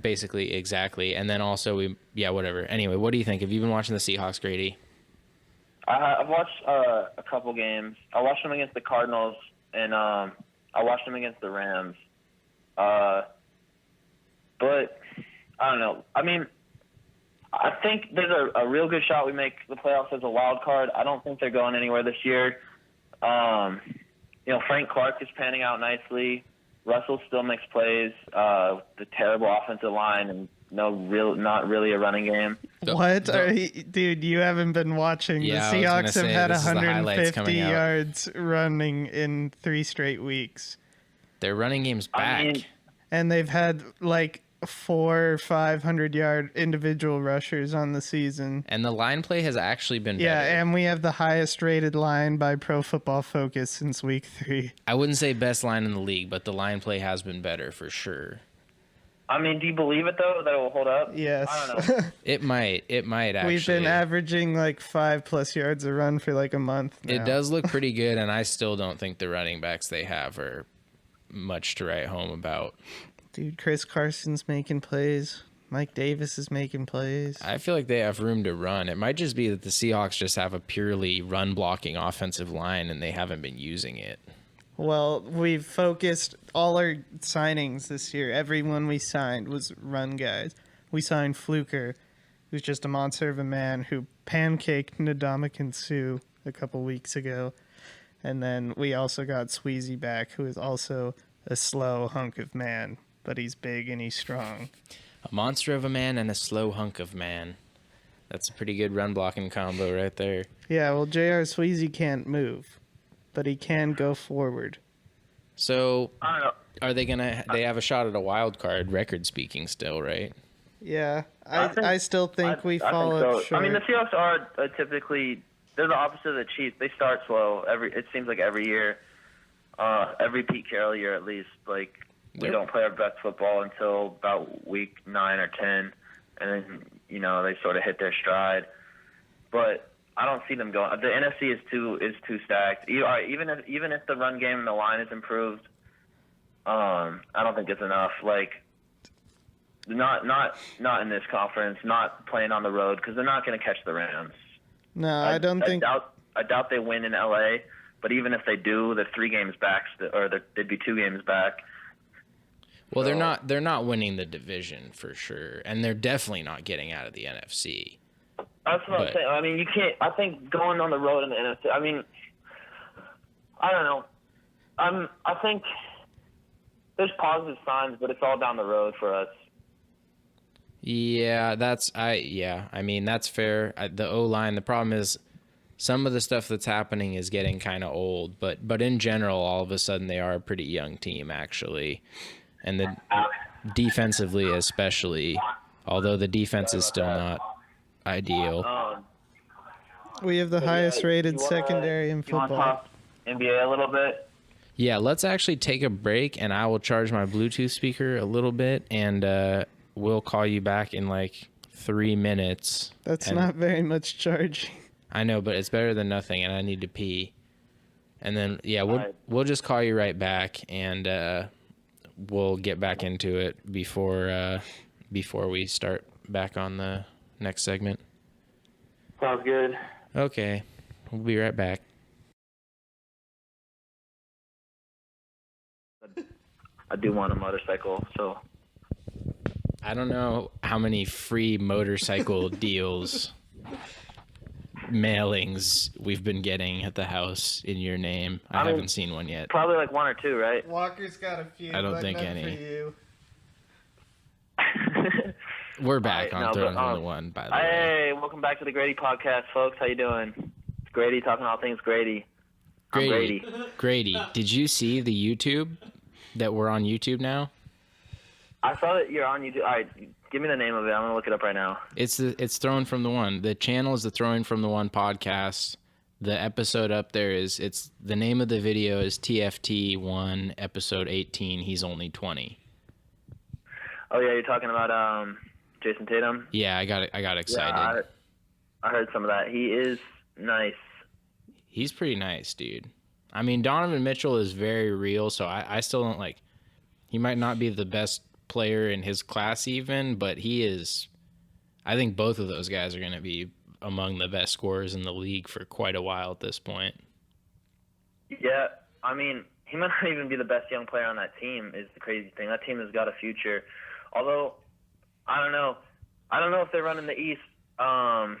basically exactly, and then also whatever. Anyway, what do you think? Have you been watching the Seahawks, Grady? I've watched a couple games. I watched them against the Cardinals, and I watched them against the Rams. But I don't know. I mean, I think there's a real good shot we make the playoffs as a wild card. I don't think they're going anywhere this year. Frank Clark is panning out nicely. Russell still makes plays. The terrible offensive line and not really a running game. What? Dude, you haven't been watching. Yeah, the Seahawks have had 150 yards running in 3 straight weeks. Their running game's back. And they've had, like, 400 500-yard individual rushers on the season. And the line play has actually been Yeah, better. and we have the highest rated line by Pro Football Focus since week 3. I wouldn't say best line in the league, but the line play has been better for sure. I mean, do you believe it though that it will hold up? Yes. I don't know. It might actually. We've been averaging like 5+ yards a run for like a month now. It does look pretty good, and I still don't think the running backs they have are much to write home about. Dude, Chris Carson's making plays. Mike Davis is making plays. I feel like they have room to run. It might just be that the Seahawks just have a purely run-blocking offensive line, and they haven't been using it. Well, we've focused all our signings this year. Everyone we signed was run guys. We signed Fluker, who's just a monster of a man who pancaked Ndamukong Suh a couple weeks ago. And then we also got Sweezy back, who is also a slow hunk of man, but he's big and he's strong. A monster of a man and a slow hunk of man. That's a pretty good run-blocking combo right there. Yeah, well, J.R. Sweezy can't move, but he can go forward. So, I don't know. are they they have a shot at a wild card, record speaking still, right? Yeah, I still think we fall up short. I mean, the Seahawks are typically, they're the opposite of the Chiefs. They start slow. It seems like every year, every Pete Carroll year at least. Like, we don't play our best football until about week 9 or 10, and then, you know, they sort of hit their stride. But I don't see them going. The NFC is too stacked. Even if the run game and the line is improved, I don't think it's enough. Like, not in this conference, not playing on the road, because they're not going to catch the Rams. No, I doubt they win in LA. But even if they do, they're 3 games back, or they'd be 2 games back. Well, they're not winning the division for sure, and they're definitely not getting out of the NFC. That's what I'm saying. I mean, you can't. I think going on the road in the NFC. I mean, I don't know. I think there's positive signs, but it's all down the road for us. Yeah, I mean, that's fair. The O-line, the problem is some of the stuff that's happening is getting kind of old, but in general, all of a sudden they are a pretty young team actually. And the defensively especially, although the defense is still not ideal. We have the highest rated secondary in football. You want to talk NBA a little bit? Yeah, let's actually take a break, and I will charge my Bluetooth speaker a little bit, and we'll call you back in like 3 minutes. That's not very much charging. I know, but it's better than nothing, and I need to pee. And then, yeah, we'll just call you right back, and we'll get back into it before we start back on the next segment. Sounds good. Okay, we'll be right back. I do want a motorcycle, so. I don't know how many free motorcycle deals, mailings we've been getting at the house in your name. I haven't seen one yet. Probably like 1 or 2, right? Walker's got a few. I don't think none any. For you. We're back Right, on Throwing from the One, by the way. Hey, welcome back to the Grady podcast, folks. How you doing? It's Grady talking all things Grady. I'm Grady. Grady, did you see the YouTube that we're on YouTube now? I saw that you're on YouTube. All right, give me the name of it. I'm gonna look it up right now. It's Throwing from the One. The channel is the Throwing from the One podcast. The episode up there it's the name of the video is TFT1 episode 18. He's only 20. Oh yeah, you're talking about Jason Tatum. Yeah, I got excited. Yeah, I heard some of that. He is nice. He's pretty nice, dude. I mean, Donovan Mitchell is very real, so I still don't like. He might not be the best player in his class even, but he is. I think both of those guys are going to be among the best scorers in the league for quite a while at this point. Yeah, I mean, he might not even be the best young player on that team is the crazy thing. That team has got a future. Although, I don't know if they run in the East. Kawhi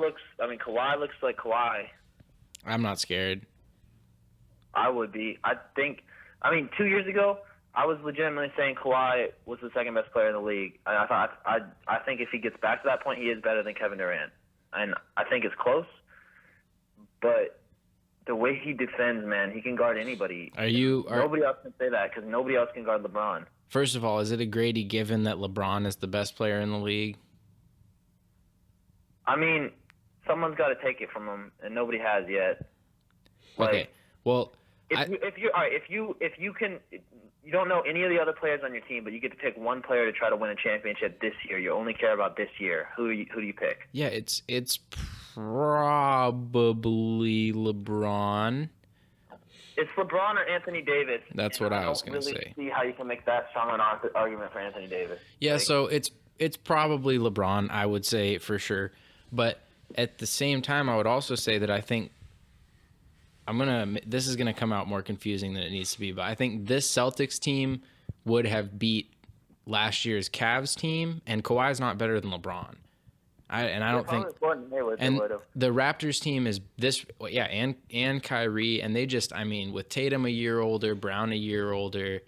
looks like Kawhi. I'm not scared. I would be. 2 years ago, I was legitimately saying Kawhi was the second best player in the league. I think if he gets back to that point, he is better than Kevin Durant. And I think it's close. But the way he defends, man, he can guard anybody. Nobody else can say that because nobody else can guard LeBron. First of all, is it a Grady given that LeBron is the best player in the league? I mean, someone's got to take it from him, and nobody has yet. Like, Okay. Well, if you can, you don't know any of the other players on your team, but you get to pick one player to try to win a championship this year. You only care about this year. Who do you pick? yeah, it's probably LeBron. It's LeBron or Anthony Davis. That's what I was going to say. See how you can make that strong an argument for Anthony Davis. Yeah, so it's probably LeBron, I would say for sure. But at the same time, I would also say that I think this is gonna come out more confusing than it needs to be. But I think this Celtics team would have beat last year's Cavs team, and Kawhi's not better than LeBron. I don't think. And the Raptors team is this, yeah, and Kyrie, and they just, I mean, with Tatum a year older, Brown a year older,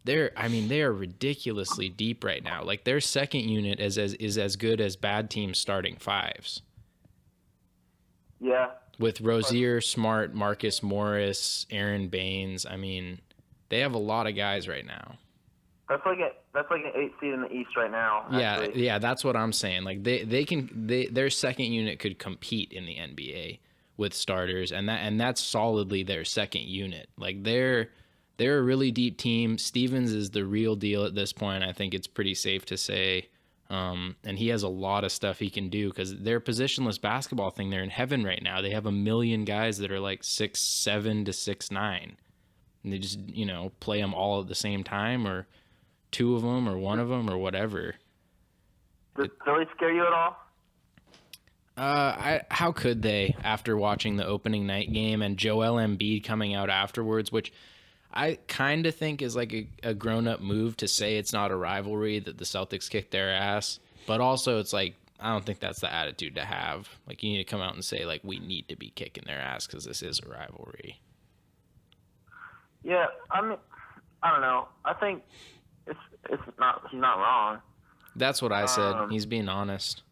they are ridiculously deep right now. Like their second unit is as good as bad teams starting fives. Yeah. With Rozier, Smart, Marcus Morris, Aaron Baines, I mean, they have a lot of guys right now. That's like an 8 seed in the East right now. Actually. Yeah, that's what I'm saying. Like their second unit could compete in the NBA with starters, and that's solidly their second unit. Like they're a really deep team. Stevens is the real deal at this point. I think it's pretty safe to say. And he has a lot of stuff he can do because their positionless basketball thing, they're in heaven right now. They have 1 million guys that are like 6'7" to 6'9", and they just play them all at the same time, or two of them, or one of them, or whatever. Does Philly scare you at all? How could they after watching the opening night game and Joel Embiid coming out afterwards, which I kind of think is like a grown-up move to say it's not a rivalry, that the Celtics kicked their ass. But also it's like, I don't think that's the attitude to have. Like, you need to come out and say, like, we need to be kicking their ass because this is a rivalry. Yeah, I mean, I don't know. I think he's not wrong. That's what I said. He's being honest.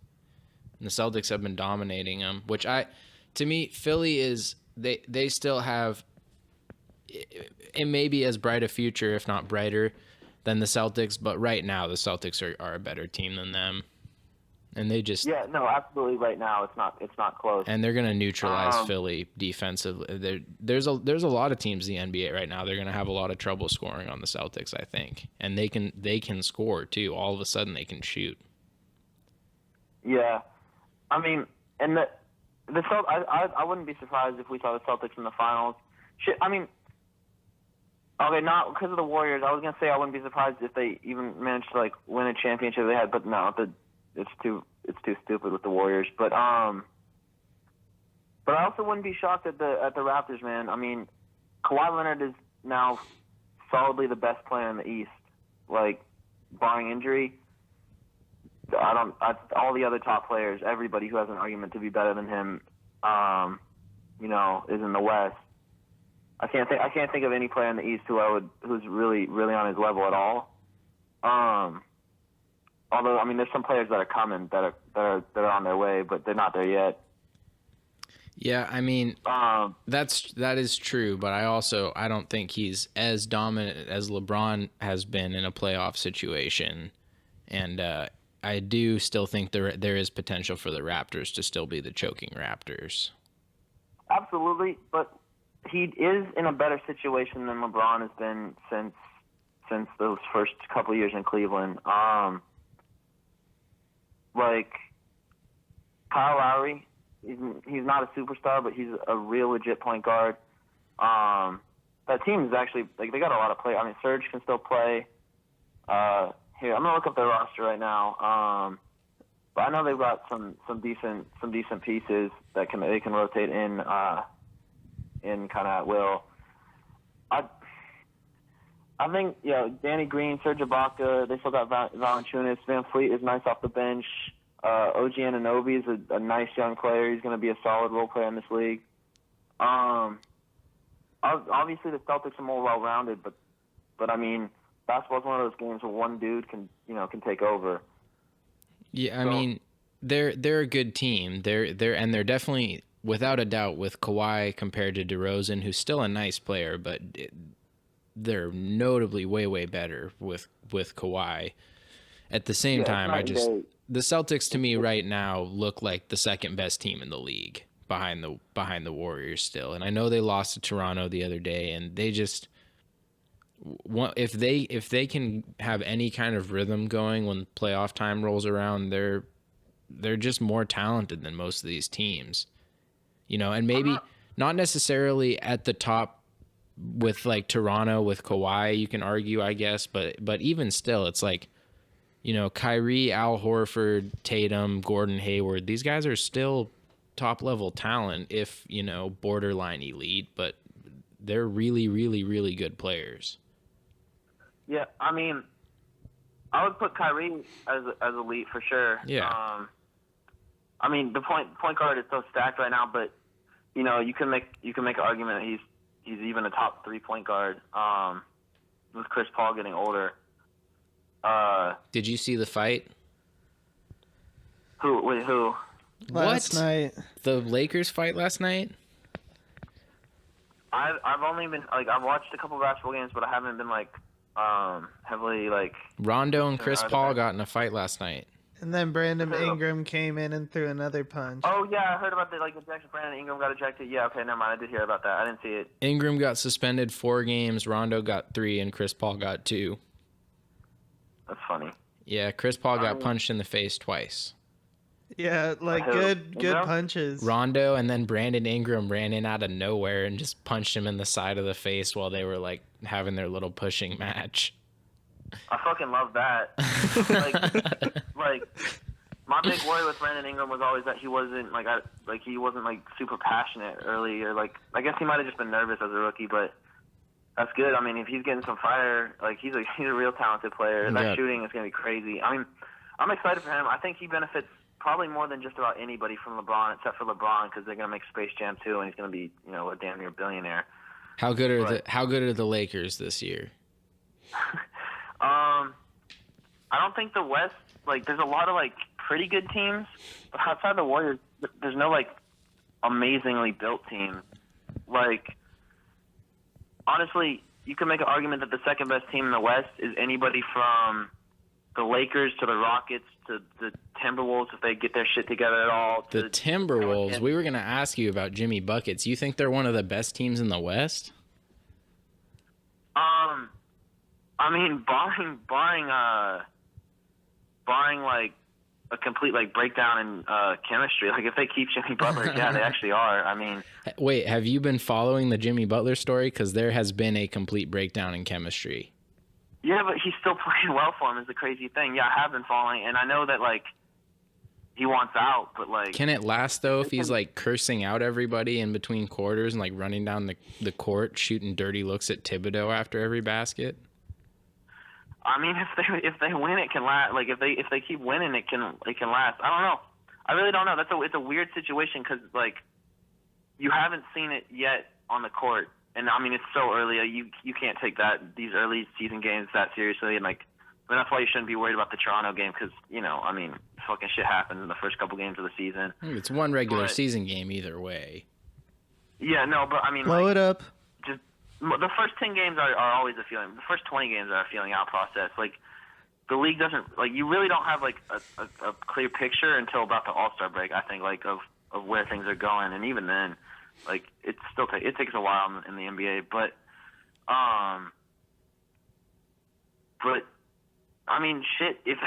And the Celtics have been dominating him, which to me, Philly is, they still have, it may be as bright a future, if not brighter, than the Celtics, but right now the Celtics are a better team than them, and they just absolutely. Right now it's not close, and they're gonna neutralize Philly defensively. There's a lot of teams in the NBA right now. They're gonna have a lot of trouble scoring on the Celtics, I think, and they can score too. All of a sudden they can shoot. Yeah, I mean, and I wouldn't be surprised if we saw the Celtics in the finals. I mean. Okay, not because of the Warriors. I was gonna say I wouldn't be surprised if they even managed to like win a championship they had, but no, it's too stupid with the Warriors. But I also wouldn't be shocked at the Raptors, man. I mean, Kawhi Leonard is now solidly the best player in the East, like barring injury. All the other top players, everybody who has an argument to be better than him, is in the West. I can't think of any player in the East who's really on his level at all. Although I mean, there's some players that are coming that are on their way, but they're not there yet. Yeah, I mean, that is true, but I don't think he's as dominant as LeBron has been in a playoff situation, and I do still think there is potential for the Raptors to still be the choking Raptors. Absolutely, but he is in a better situation than LeBron has been since those first couple of years in Cleveland. Like Kyle Lowry, he's not a superstar, but he's a real legit point guard. That team is actually like they got a lot of play. I mean, Serge can still play. Here, I'm gonna look up their roster right now. But I know they've got some decent pieces that they can rotate in kind of at will. I think Danny Green, Serge Ibaka, they still got Valanciunas. Van Fleet is nice off the bench. OG Anunoby is a nice young player. He's going to be a solid role player in this league. Obviously the Celtics are more well-rounded, but I mean, basketball's one of those games where one dude can take over. Yeah, I mean, they're a good team. They're definitely, without a doubt, with Kawhi compared to DeRozan, who's still a nice player, but they're notably way better with Kawhi. At the same time, the Celtics to me right now look like the second best team in the league behind the Warriors still. And I know they lost to Toronto the other day, and they just if they can have any kind of rhythm going when playoff time rolls around, they're just more talented than most of these teams. You know, and maybe not necessarily at the top with like Toronto with Kawhi, you can argue, I guess, but even still, it's like, you know, Kyrie, Al Horford, Tatum, Gordon Hayward, these guys are still top level talent, if, you know, borderline elite, but they're really, really, really good players. Yeah, I mean, I would put Kyrie as elite for sure. Yeah. I mean, the point guard is so stacked right now, but you know, you can make an argument that he's even a top 3 point guard. With Chris Paul getting older. Did you see the fight? Who? Last night. The Lakers fight last night? I've only been like, I've watched a couple of basketball games, but I haven't been like heavily like. Rondo and Chris Paul got in a fight last night. And then Brandon Ingram came in and threw another punch. Oh yeah, I heard about the ejection. Brandon Ingram got ejected. Yeah, okay, never mind. I did hear about that. I didn't see it. Ingram got suspended 4 games. Rondo got 3, and Chris Paul got 2. That's funny. Yeah, Chris Paul got punched in the face twice. Yeah, like good punches. Rondo and then Brandon Ingram ran in out of nowhere and just punched him in the side of the face while they were like having their little pushing match. I fucking love that. like my big worry with Brandon Ingram was always that he wasn't he wasn't like super passionate early, or like I guess he might have just been nervous as a rookie, but that's good. I mean, if he's getting some fire, like he's a real talented player. And that shooting is gonna be crazy. I mean, I'm excited for him. I think he benefits probably more than just about anybody from LeBron, except for LeBron, because they're gonna make Space Jam 2, and he's gonna be, you know, a damn near billionaire. How good are the Lakers this year? I don't think the West, like, there's a lot of like pretty good teams, but outside the Warriors, there's no like amazingly built team. Like, honestly, you can make an argument that the second best team in the West is anybody from the Lakers to the Rockets to the Timberwolves, if they get their shit together at all. The Timberwolves, we were going to ask you about Jimmy Buckets. You think they're one of the best teams in the West? I mean, barring like a complete like breakdown in chemistry, like if they keep Jimmy Butler, yeah, they actually are. I mean, wait, have you been following the Jimmy Butler story? Because there has been a complete breakdown in chemistry. Yeah, but he's still playing well for him is the crazy thing. Yeah, I have been following, and I know that like he wants out, but like, can it last though if he's like cursing out everybody in between quarters and like running down the court shooting dirty looks at Thibodeau after every basket? I mean, if they win, it can last. Like if they keep winning, it can last. I don't know. I really don't know. It's a weird situation because like you haven't seen it yet on the court, and I mean it's so early. You can't take these early season games that seriously, and like I mean, that's why you shouldn't be worried about the Toronto game because you know I mean fucking shit happens in the first couple games of the season. It's one regular season game either way. Yeah, no, but I mean blow it up. Just the first 10 games are always a feeling. The first 20 games are a feeling out process. Like the league doesn't like you really don't have like a clear picture until about the All-Star break. I think like of where things are going, and even then, like it takes a while in the NBA. But I mean, shit. If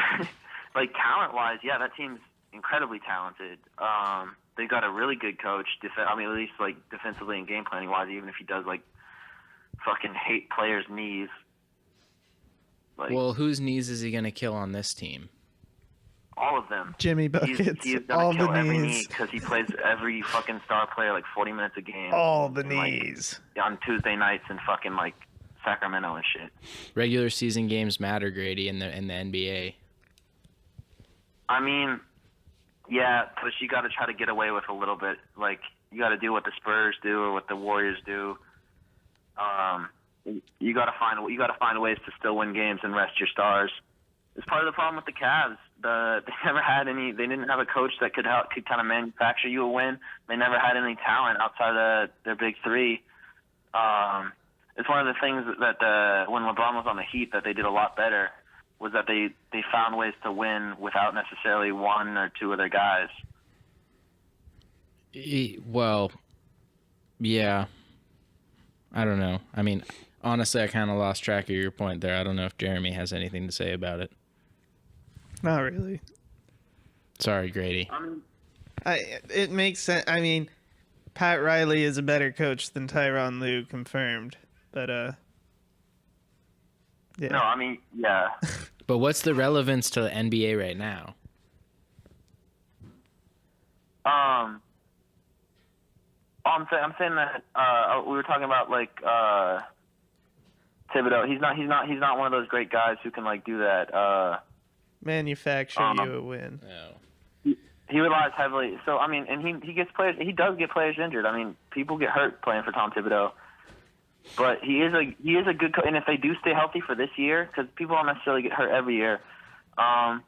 like talent-wise, yeah, that team's incredibly talented. They've got a really good coach. I mean, at least like defensively and game planning-wise, even if he does like fucking hate players' knees. Like, well, whose knees is he gonna kill on this team? All of them. Jimmy Buckets. He's all gonna kill the every knees. knee because he plays every fucking star player like 40 minutes a game. All the and, knees. Like, on Tuesday nights in fucking like Sacramento and shit. Regular season games matter, Grady, in the NBA. I mean, yeah, but you got to try to get away with a little bit. Like you got to do what the Spurs do or what the Warriors do. You got to find ways to still win games and rest your stars. It's part of the problem with the Cavs. They never had any. They didn't have a coach that could kind of manufacture you a win. They never had any talent outside of their big three. it's one of the things that when LeBron was on the Heat that they did a lot better was that they found ways to win without necessarily one or two of their guys. Well, yeah. I don't know. I mean, honestly, I kind of lost track of your point there. I don't know if Jeremy has anything to say about it. Not really. Sorry, Grady. It makes sense. I mean, Pat Riley is a better coach than Tyronn Lue, confirmed. But yeah. No, I mean, yeah. But what's the relevance to the NBA right now? I'm saying that we were talking about like Thibodeau. He's not one of those great guys who can like do that. Manufacture you a win. No. He relies heavily. So I mean, and he gets players. He does get players injured. I mean, people get hurt playing for Tom Thibodeau. But he is a good coach. And if they do stay healthy for this year, because people don't necessarily get hurt every year. Yeah,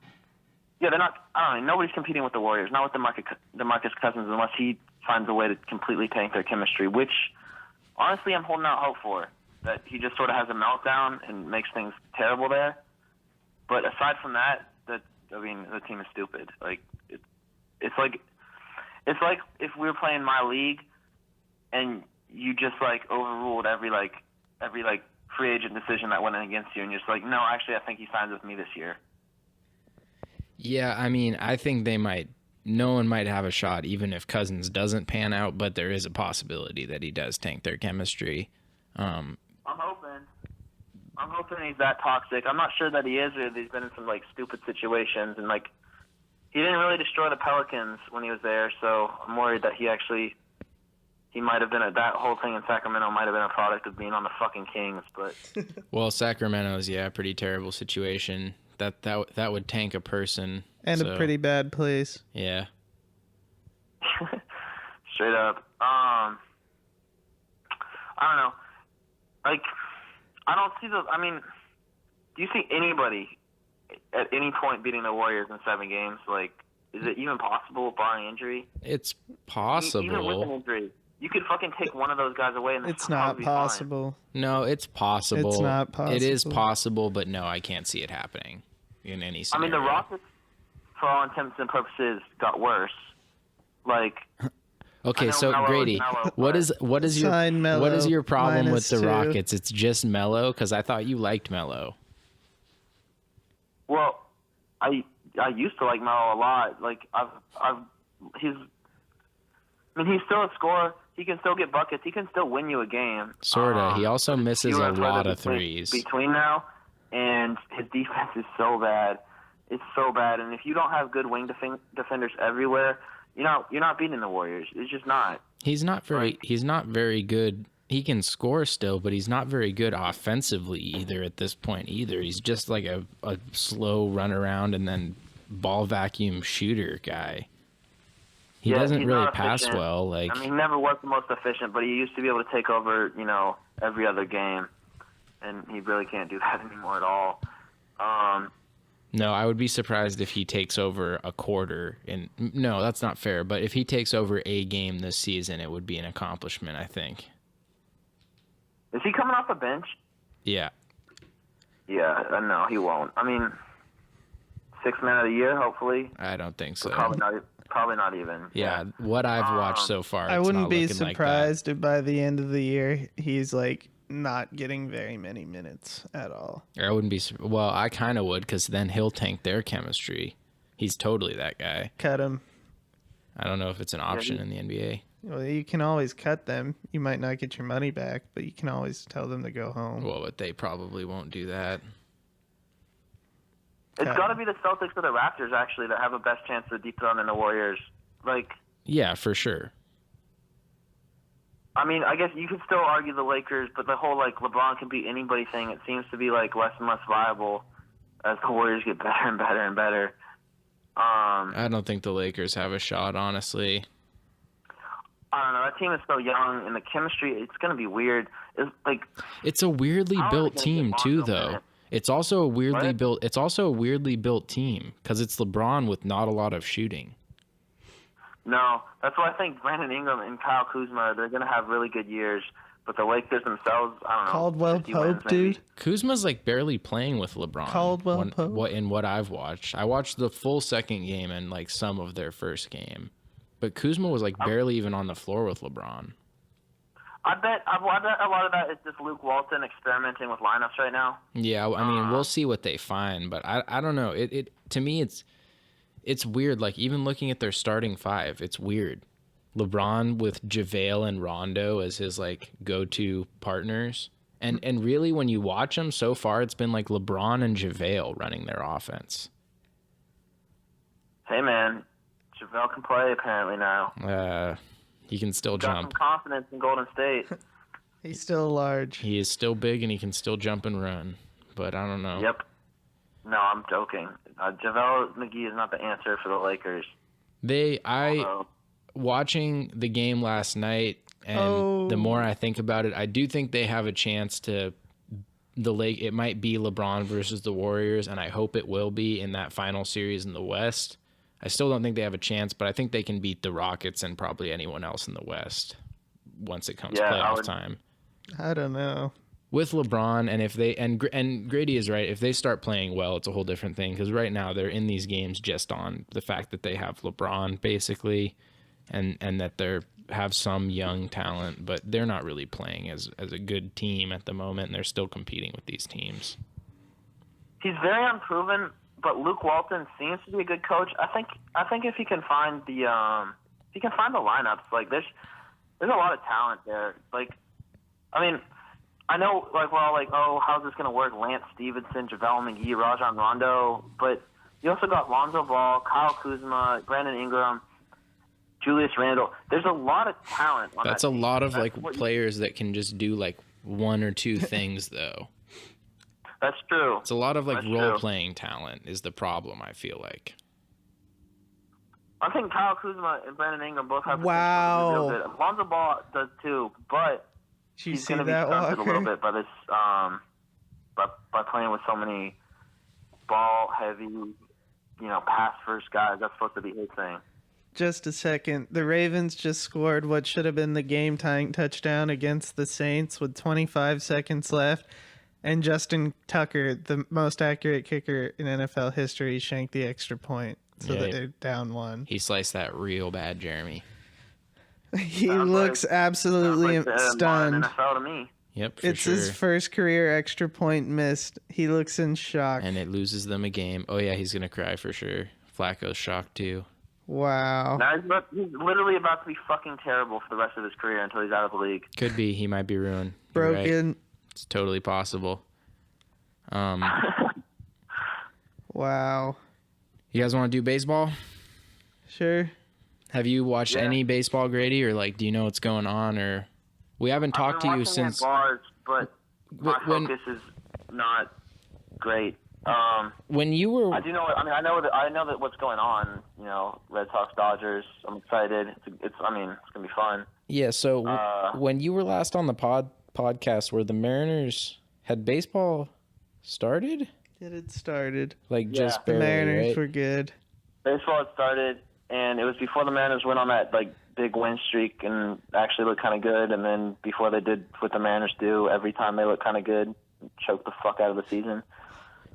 they're not. I don't know. Nobody's competing with the Warriors, not with DeMarcus Cousins, unless he finds a way to completely tank their chemistry. Which, honestly, I'm holding out hope for. That he just sort of has a meltdown and makes things terrible there. But aside from that, the team is stupid. Like it's like if we were playing my league, and you just like overruled every free agent decision that went in against you, and you're just like, no, actually, I think he signs with me this year. Yeah, I mean, I think no one might have a shot, even if Cousins doesn't pan out, but there is a possibility that he does tank their chemistry. I'm hoping he's that toxic. I'm not sure that he is, or that he's been in some like stupid situations, and like he didn't really destroy the Pelicans when he was there, so I'm worried that he might have been that whole thing in Sacramento might have been a product of being on the fucking Kings, but Well, Sacramento's a pretty terrible situation. That would tank a person And so, a pretty bad place. Yeah. straight up. I don't know. Like, I don't see I mean, do you see anybody at any point beating the Warriors in 7 games? Like, is it even possible barring injury? It's possible. Even with an injury. You could fucking take one of those guys away and It's not possible. No, it's possible. It's not possible. It is possible, but no, I can't see it happening in any scenario. I mean, the Rockets, for all intents and purposes, got worse. Like, okay, so Grady, what is your problem with the -2. Rockets? It's just Melo, because I thought you liked Melo. Well, I used to like Melo a lot. Like he's still a scorer. He can still get buckets. He can still win you a game. Sorta. He also misses a lot of threes. Between now, and his defense is so bad. It's so bad. And if you don't have good wing defenders everywhere, you're not beating the Warriors. It's just not. He's not very good. He can score still, but he's not very good offensively either at this point either. He's just like a slow run around and then ball vacuum shooter guy. He doesn't really pass well. Like, I mean, he never was the most efficient, but he used to be able to take over, every other game, and he really can't do that anymore at all. No, I would be surprised if he takes over a quarter. No, that's not fair. But if he takes over a game this season, it would be an accomplishment, I think. Is he coming off the bench? Yeah. Yeah, no, he won't. I mean, 6th man of the year, hopefully. I don't think so. Probably not even. Yeah, what I've watched so far, I wouldn't be surprised surprised if by the end of the year he's like not getting very many minutes at all. I wouldn't be. Well, I kind of would, because then he'll tank their chemistry. He's totally that guy. Cut him. I don't know if it's an option in the NBA. Well, you can always cut them. You might not get your money back, but you can always tell them to go home. Well, but they probably won't do that. It's got to be the Celtics or the Raptors, actually, that have a best chance of dethroning the Warriors. Like, yeah, for sure. I mean, I guess you could still argue the Lakers, but the whole, like, LeBron can beat anybody thing, it seems to be, like, less and less viable as the Warriors get better and better and better. I don't think the Lakers have a shot, honestly. I don't know. That team is so young, and the chemistry, it's going to be weird. It's a weirdly built team, too, though. It's also a weirdly built. It's also a weirdly built team because it's LeBron with not a lot of shooting. No, that's why I think Brandon Ingram and Kyle Kuzma, they're going to have really good years. But the Lakers themselves, I don't know. Caldwell 50 wins, Pope, maybe. dude. Kuzma's like barely playing with LeBron. Caldwell Pope? In what I've watched. I watched the full second game and like some of their first game. But Kuzma was like barely even on the floor with LeBron. I bet a lot of that is just Luke Walton experimenting with lineups right now. Yeah, I mean, we'll see what they find, but I don't know. It to me it's weird. Like even looking at their starting five, it's weird. LeBron with JaVale and Rondo as his like go-to partners. And really when you watch them so far, it's been like LeBron and JaVale running their offense. Hey man, JaVale can play apparently now. He can still Got jump. some confidence in Golden State. He's still large. He is still big and he can still jump and run. But I don't know. Yep. No, I'm joking. JaVale McGee is not the answer for the Lakers. Watching the game last night, and the more I think about it, I do think they have a chance to it might be LeBron versus the Warriors, and I hope it will be in that final series in the West. I still don't think they have a chance, but I think they can beat the Rockets and probably anyone else in the West once it comes playoff time. I don't know. With LeBron, and if they and Grady is right, if they start playing well, it's a whole different thing, because right now they're in these games just on the fact that they have LeBron basically, and that they have some young talent, but they're not really playing as a good team at the moment, and they're still competing with these teams. He's very unproven, but Luke Walton seems to be a good coach. I think if he can find the lineups, like there's a lot of talent there. Like, I mean, I know like we're all like, oh, how's this gonna work? Lance Stevenson, JaVale McGee, Rajon Rondo, but you also got Lonzo Ball, Kyle Kuzma, Brandon Ingram, Julius Randle. There's a lot of talent on That's that a team. lot of like players that can just do like one or two things though. That's true. It's a lot of like role-playing talent is the problem, I feel like. I think Kyle Kuzma and Brandon Ingram both have Wow. potential to be real good. Lonzo Ball does too, but Did you he's see going to be that, stunted a little Walker? bit by this, by playing with so many ball-heavy, pass-first guys. That's supposed to be his thing. Just a second. The Ravens just scored what should have been the game-tying touchdown against the Saints with 25 seconds left. And Justin Tucker, the most accurate kicker in NFL history, shanked the extra point. So that they're down one. He sliced that real bad, Jeremy. He looks absolutely stunned. NFL to me. Yep, for It's sure. his first career extra point missed. He looks in shock. And it loses them a game. Oh, yeah, he's going to cry for sure. Flacco's shocked, too. Wow. Now he's literally about to be fucking terrible for the rest of his career until he's out of the league. Could be. He might be ruined. You're right. Broken. It's totally possible. Wow. You guys want to do baseball? Sure. Have you watched any baseball, Grady, or like, do you know what's going on? Or we haven't talked to you since. Bars, but my when- focus is not great. When you were, I do know. I mean, I know that what's going on. Red Sox, Dodgers. I'm excited. It's gonna be fun. yeah. So when you were last on the podcast, where the Mariners had baseball started, It had started. like just The barely, Mariners right? were good. Baseball had started, and it was before the Mariners went on that like big win streak and actually looked kind of good. And then before they did what the Mariners do every time they look kind of good, choke the fuck out of the season.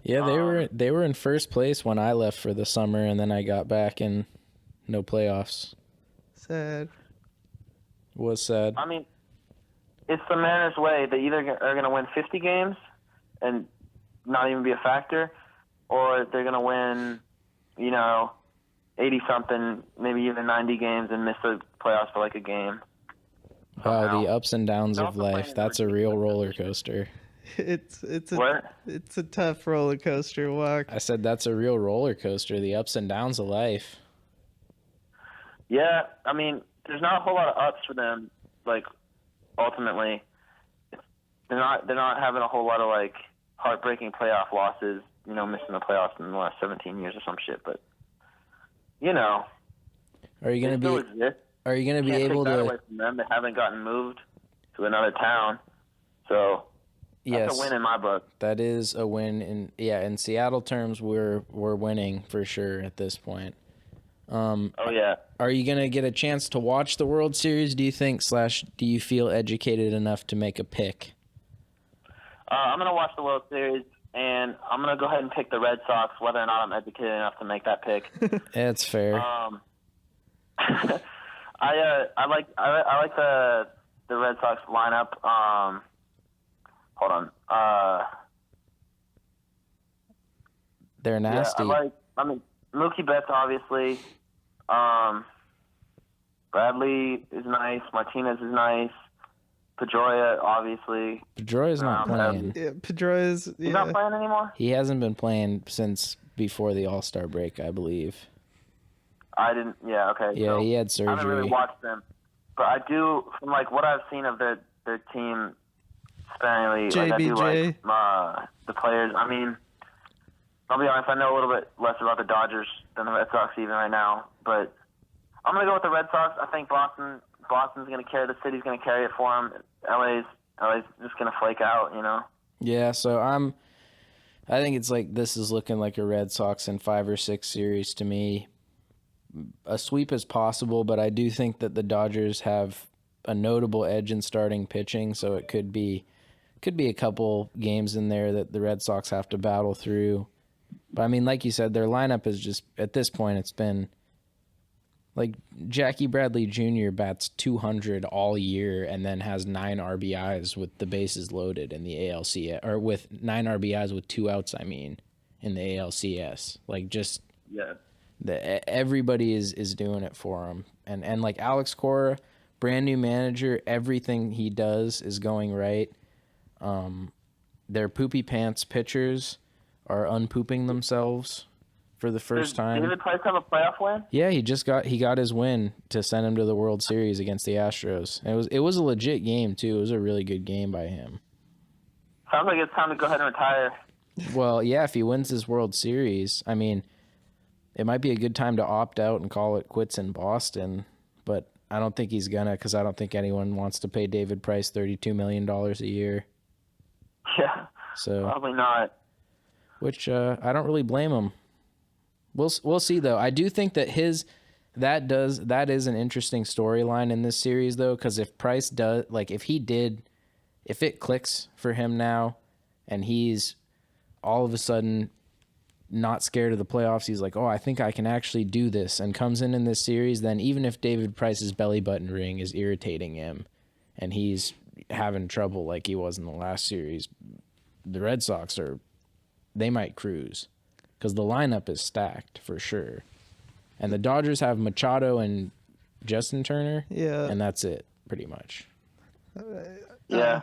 Yeah, they were in first place when I left for the summer, and then I got back and no playoffs. Sad. Was sad. I mean, it's the Mariners' way. They either are going to win 50 games and not even be a factor, or they're going to win, 80-something, maybe even 90 games and miss the playoffs for like a game. Wow, somehow. the ups and downs They're of also life. playing That's a real roller coaster. It's What? a tough roller coaster walk. I said that's a real roller coaster, the ups and downs of life. Yeah, I mean, there's not a whole lot of ups for them. Like, ultimately, they're not having a whole lot of like heartbreaking playoff losses. Missing the playoffs in the last 17 years or some shit. But Are you they gonna still be exist. Are you gonna be Can't able take that away to? from them. They haven't gotten moved to another town, so that's Yes, a win in my book. that is a win. In Seattle terms, we're winning for sure at this point. Oh yeah. Are you going to get a chance to watch the World Series, do you think, / do you feel educated enough to make a pick? I'm gonna watch the World Series, and I'm gonna go ahead and pick the Red Sox, whether or not I'm educated enough to make that pick. That's fair. I like the Red Sox lineup. Hold on. They're nasty. Yeah, Mookie Betts, obviously. Bradley is nice. Martinez is nice. Pedroia, obviously. Pedroia's not playing. Yeah, Pedroia's. Yeah. He's not playing anymore? He hasn't been playing since before the All-Star break, I believe. I didn't. Yeah, okay. Yeah, so he had surgery. I haven't really watched them. But I do, from like what I've seen of their team sparingly, like I do like the players. I mean, I'll be honest, I know a little bit less about the Dodgers than the Red Sox even right now. But I'm going to go with the Red Sox. I think Boston's going to carry, the city's going to carry it for them. LA's just going to flake out, you know? Yeah, so I think it's like this is looking like a Red Sox in 5 or 6 series to me. A sweep is possible, but I do think that the Dodgers have a notable edge in starting pitching, so it could be a couple games in there that the Red Sox have to battle through. But I mean, like you said, their lineup is just, at this point, it's been like Jackie Bradley Jr. bats 200 all year and then has 9 RBIs with the bases loaded in the ALCS, or with 9 RBIs with 2 outs, I mean, in the ALCS. Like, just Yeah. Everybody is doing it for him. And like Alex Cora, brand new manager, everything he does is going right. Their poopy pants pitchers are unpooping themselves for the first time. Did David Price have a playoff win? Yeah, he got his win to send him to the World Series against the Astros. It was a legit game too. It was a really good game by him. Sounds like it's time to go ahead and retire. Well, yeah, if he wins this World Series, I mean, it might be a good time to opt out and call it quits in Boston, but I don't think he's gonna, because I don't think anyone wants to pay David Price $32 million a year. Yeah, so probably not. Which I don't really blame him. We'll see though. I do think that that is an interesting storyline in this series though, because if Price does, like if it clicks for him now, and he's all of a sudden not scared of the playoffs, he's like, oh, I think I can actually do this, and comes in this series, then even if David Price's belly button ring is irritating him and he's having trouble like he was in the last series, the Red Sox they might cruise, because the lineup is stacked for sure. And the Dodgers have Machado and Justin Turner, and that's it, pretty much. Yeah.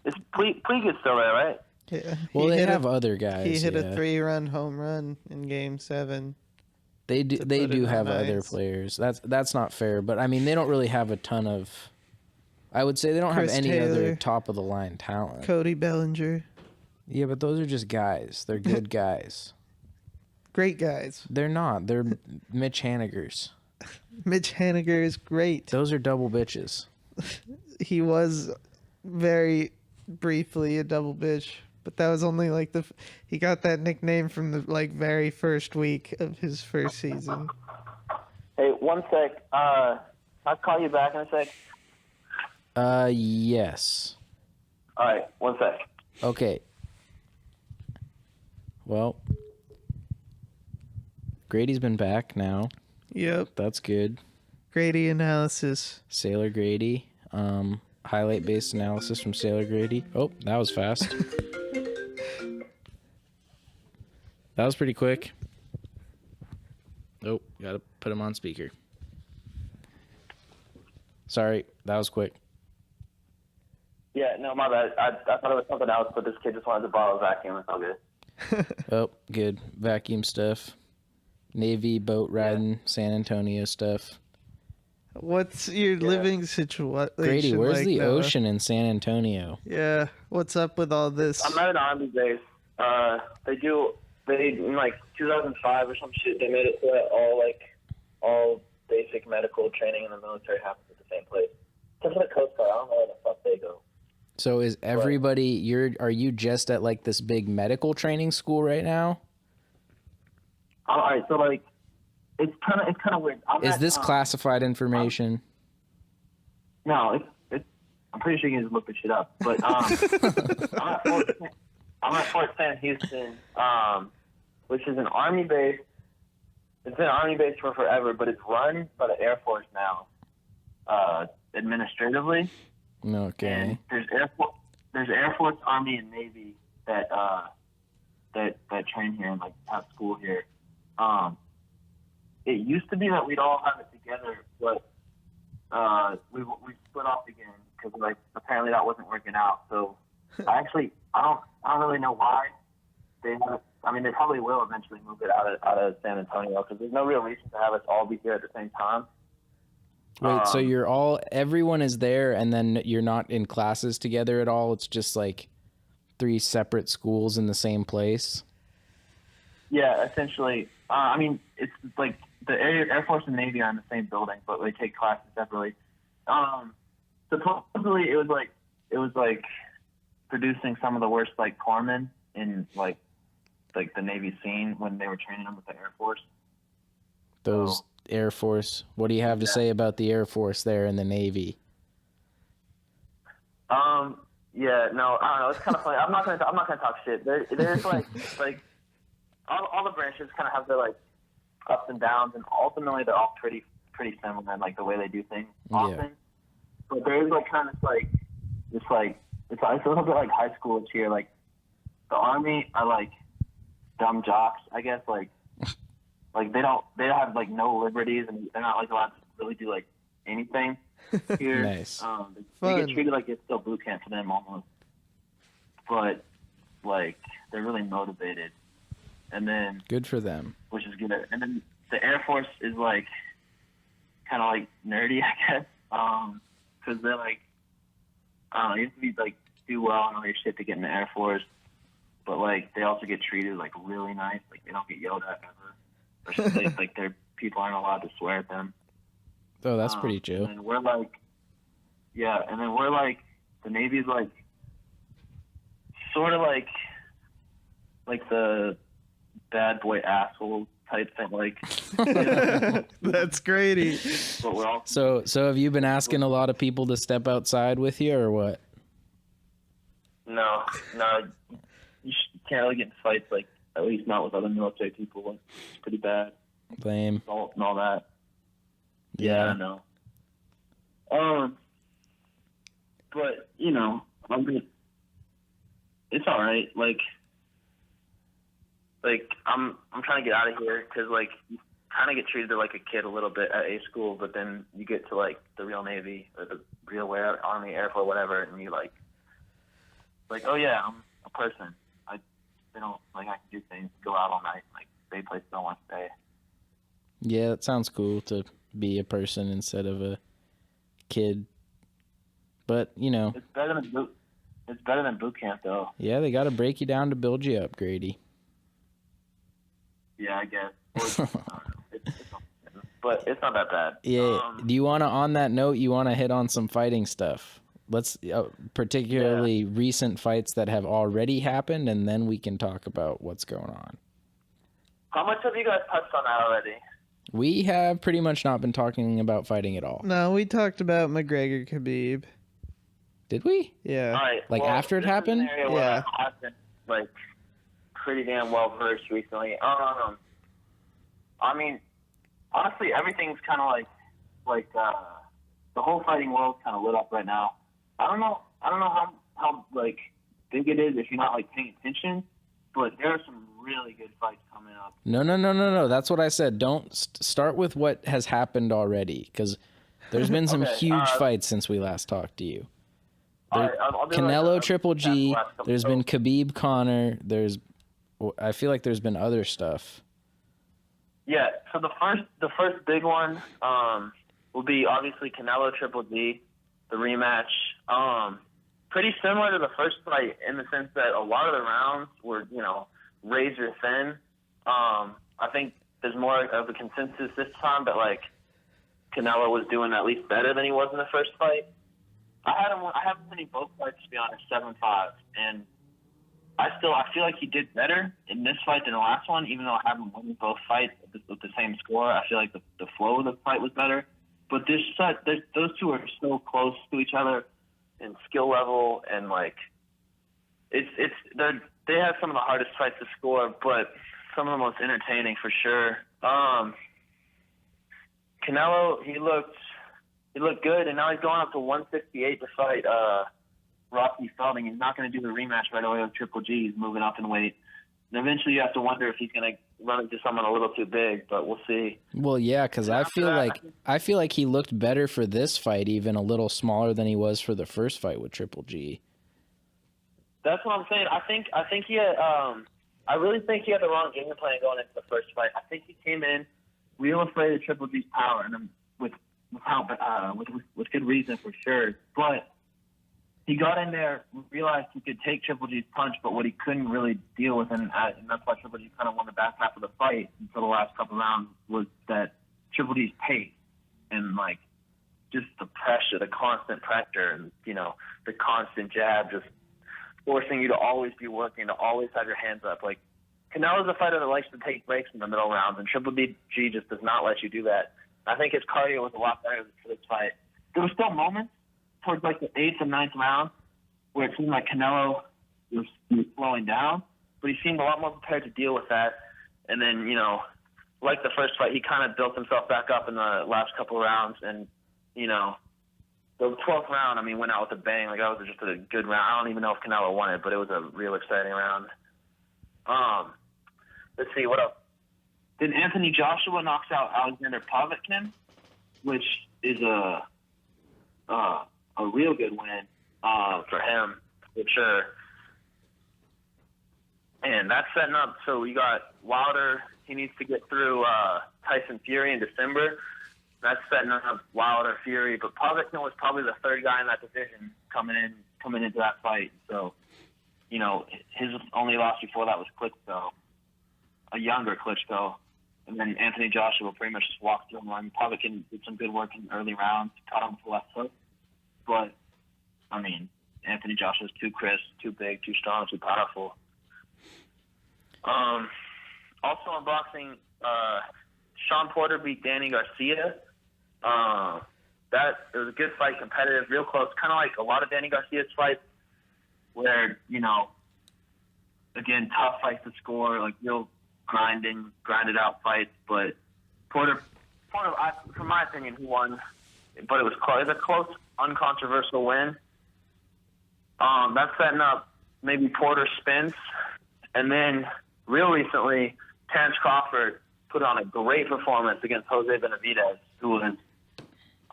It's Puig is still there, right? Yeah. Well, they have other guys. He hit a 3-run home run in Game 7. They do have other players. That's not fair, but I mean, they don't really have a ton of. I would say they don't have any other top of the line talent. Cody Bellinger. Yeah, but those are just guys. They're good guys. Great guys. They're not. They're Mitch Hanigers. Mitch Haniger is great. Those are double bitches. He was very briefly a double bitch, but that was only like he got that nickname from the like very first week of his first season. Hey, one sec. I'll call you back in a sec. Yes. All right, one sec. Okay. Well, Grady's been back now. Yep. That's good. Grady analysis. Sailor Grady. Highlight-based analysis from Sailor Grady. Oh, that was fast. That was pretty quick. Oh, gotta put him on speaker. Sorry, that was quick. Yeah, no, my bad. I thought it was something else, but this kid just wanted to borrow a vacuum. It's all good. Oh, good. Vacuum stuff. Navy boat riding, San Antonio stuff. What's your living situation? Grady, where's like the now? Ocean in San Antonio? Yeah, what's up with all this? I'm at an Army base. They in like 2005 or some shit, they made it so that all basic medical training in the military happens at the same place. Except for the Coast Guard, I don't know where the fuck they go. So is everybody, are you just at like this big medical training school right now? All right, so like it's kind of weird. Is this classified information? No, it's. I'm pretty sure you can just look this shit up. But I'm at Fort Sam Houston, which is an Army base. It's been an Army base for forever, but it's run by the Air Force now, administratively. Okay. And there's Air Force, Army, and Navy that train here and like have school here. It used to be that we'd all have it together, but we split off again because like apparently that wasn't working out. So I don't really know why they probably will eventually move it out of San Antonio because there's no real reason to have us all be here at the same time. Wait, so everyone is there and then you're not in classes together at all? It's just like 3 separate schools in the same place? Yeah, essentially. It's like the Air Force and Navy are in the same building, but they take classes separately. Supposedly it was like producing some of the worst like corpsmen in like the Navy scene when they were training them with the Air Force. Those Air Force. What do you have to say about the Air Force there in the Navy? Yeah, no, I don't know. It's kind of funny. I'm not gonna talk shit. There's like all the branches kind of have their like ups and downs, and ultimately they're all pretty similar in like the way they do things often. Yeah. But there's like kind of like it's a little bit like high school here. Like the Army are like dumb jocks, I guess. Like they have like no liberties, and they're not like allowed to really do like anything here. Nice. They get treated like it's still boot camp for them almost. But like they're really motivated, and then good for them. Which is good. And then the Air Force is like kind of like nerdy, I guess, because they're like you have to be like do well and all your shit to get in the Air Force, but like they also get treated like really nice. Like they don't get yelled at ever, or like their people aren't allowed to swear at them. Oh, that's pretty chill. And we're like, yeah, and then we're like, the Navy's like, sort of like the bad boy asshole type thing, like. That's Grady. But we're all. So have you been asking a lot of people to step outside with you, or what? No, you can't really get in fights, like at least not with other military people. Like, it's pretty bad. Lame. Assault and all that. Yeah, I know. But it's all right. Like I'm trying to get out of here because like you kind of get treated like a kid a little bit at A school, but then you get to like the real Navy or the real Army, Air Force, whatever, and you like oh yeah, I'm a person. I can do things, go out all night, like stay places I want to stay. Yeah, that sounds cool to be a person instead of a kid. But it's better than boot camp though. Yeah, they got to break you down to build you up, Grady. Yeah, I guess. But it's not that bad. Yeah. Do you want to, on that note, hit on some fighting stuff? Let's particularly recent fights that have already happened, and then we can talk about what's going on. How much have you guys touched on that already? We have pretty much not been talking about fighting at all. No, we talked about McGregor Khabib. Did we? Yeah. All right. Like after it happened? Yeah. I've been like pretty damn well versed recently. I mean, honestly, everything's kind of like the whole fighting world's kind of lit up right now. I don't know how like big it is if you're not like paying attention, but there are some really good fights coming up. No. That's what I said. Don't start with what has happened already, because there's been some huge fights since we last talked to you. Canelo Triple G. There's been Khabib Conor. I feel like there's been other stuff. Yeah. So the first big one will be obviously Canelo Triple G, the rematch. Pretty similar to the first fight in the sense that a lot of the rounds were razor thin. I think there's more of a consensus this time that like Canelo was doing at least better than he was in the first fight. I haven't seen both fights, to be honest, 7-5, and I feel like he did better in this fight than the last one, even though I haven't won both fights with the same score. I feel like the flow of the fight was better. But those two are so close to each other in skill level, and like they have some of the hardest fights to score, but some of the most entertaining for sure. Canelo, he looked good, and now he's going up to 168 to fight Rocky Felding. He's not going to do the rematch right away with Triple G. He's moving up in weight. And eventually you have to wonder if he's going to run into someone a little too big, but we'll see. Well, yeah, because I feel like he looked better for this fight, even a little smaller than he was for the first fight with Triple G. That's what I'm saying. I think he had I really think he had the wrong game plan going into the first fight. I think he came in real afraid of Triple G's power, and with good reason for sure. But he got in there, realized he could take Triple G's punch, but what he couldn't really deal with, and that's why Triple G kind of won the back half of the fight until the last couple rounds, was that Triple G's pace and like just the pressure, the constant pressure, and the constant jab, just forcing you to always be working, to always have your hands up. Like Canelo's a fighter that likes to take breaks in the middle rounds, and Triple G just does not let you do that. I think his cardio was a lot better for this fight. There were still moments towards like the 8th and 9th round where it seemed like Canelo was slowing down, but he seemed a lot more prepared to deal with that. And then, like the first fight, he kind of built himself back up in the last couple of rounds. And, the 12th round, went out with a bang. Like, that was just a good round. I don't even know if Canelo won it, but it was a real exciting round. Let's see, what else? Then Anthony Joshua knocks out Alexander Povetkin, which is a real good win for him, for sure. And that's setting up. So we got Wilder. He needs to get through Tyson Fury in December. That's setting up Wilder, Fury. But Povetkin was probably the third guy in that division coming into that fight. So, his only loss before that was Klitschko, a younger Klitschko. And then Anthony Joshua pretty much just walked through him. Povetkin did some good work in the early rounds, caught him with the left hook. But, Anthony Joshua's too crisp, too big, too strong, too powerful. Also in boxing, Sean Porter beat Danny Garcia. It was a good fight, competitive, real close, kind of like a lot of Danny Garcia's fights where, again, tough fights to score, like real grinded out fights. But Porter, from my opinion, he won, but it was close. It was a close, uncontroversial win. That's setting up maybe Porter Spence. And then real recently, Terrence Crawford put on a great performance against Jose Benavidez, who was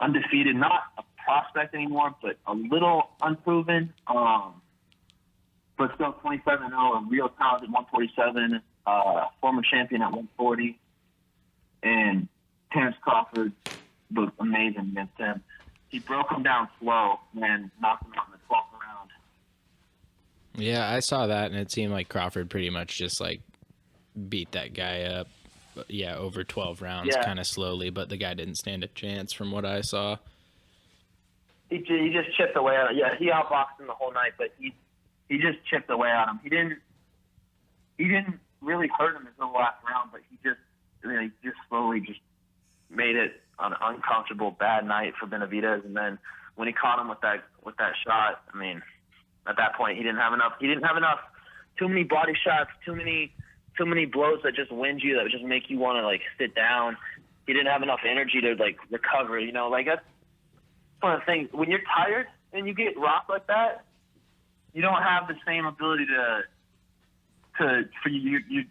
undefeated, not a prospect anymore, but a little unproven, but still 27-0, a real talented 147, former champion at 140. And Terrence Crawford looked amazing against him. He broke him down slow and knocked him out in the 12th round. Yeah, I saw that, and it seemed like Crawford pretty much just like beat that guy up. Yeah, over 12 rounds, kind of slowly, but the guy didn't stand a chance from what I saw. He just chipped away at him. Yeah, he outboxed him the whole night, but he just chipped away at him. He didn't really hurt him until the last round, but he just slowly just made it an uncomfortable bad night for Benavidez. And then when he caught him with that shot, at that point he didn't have enough. Too many body shots, too many blows that just wind you, that would just make you want to like sit down. He didn't have enough energy to like recover. That's one of the things. When you're tired and you get rocked like that, you don't have the same ability for you.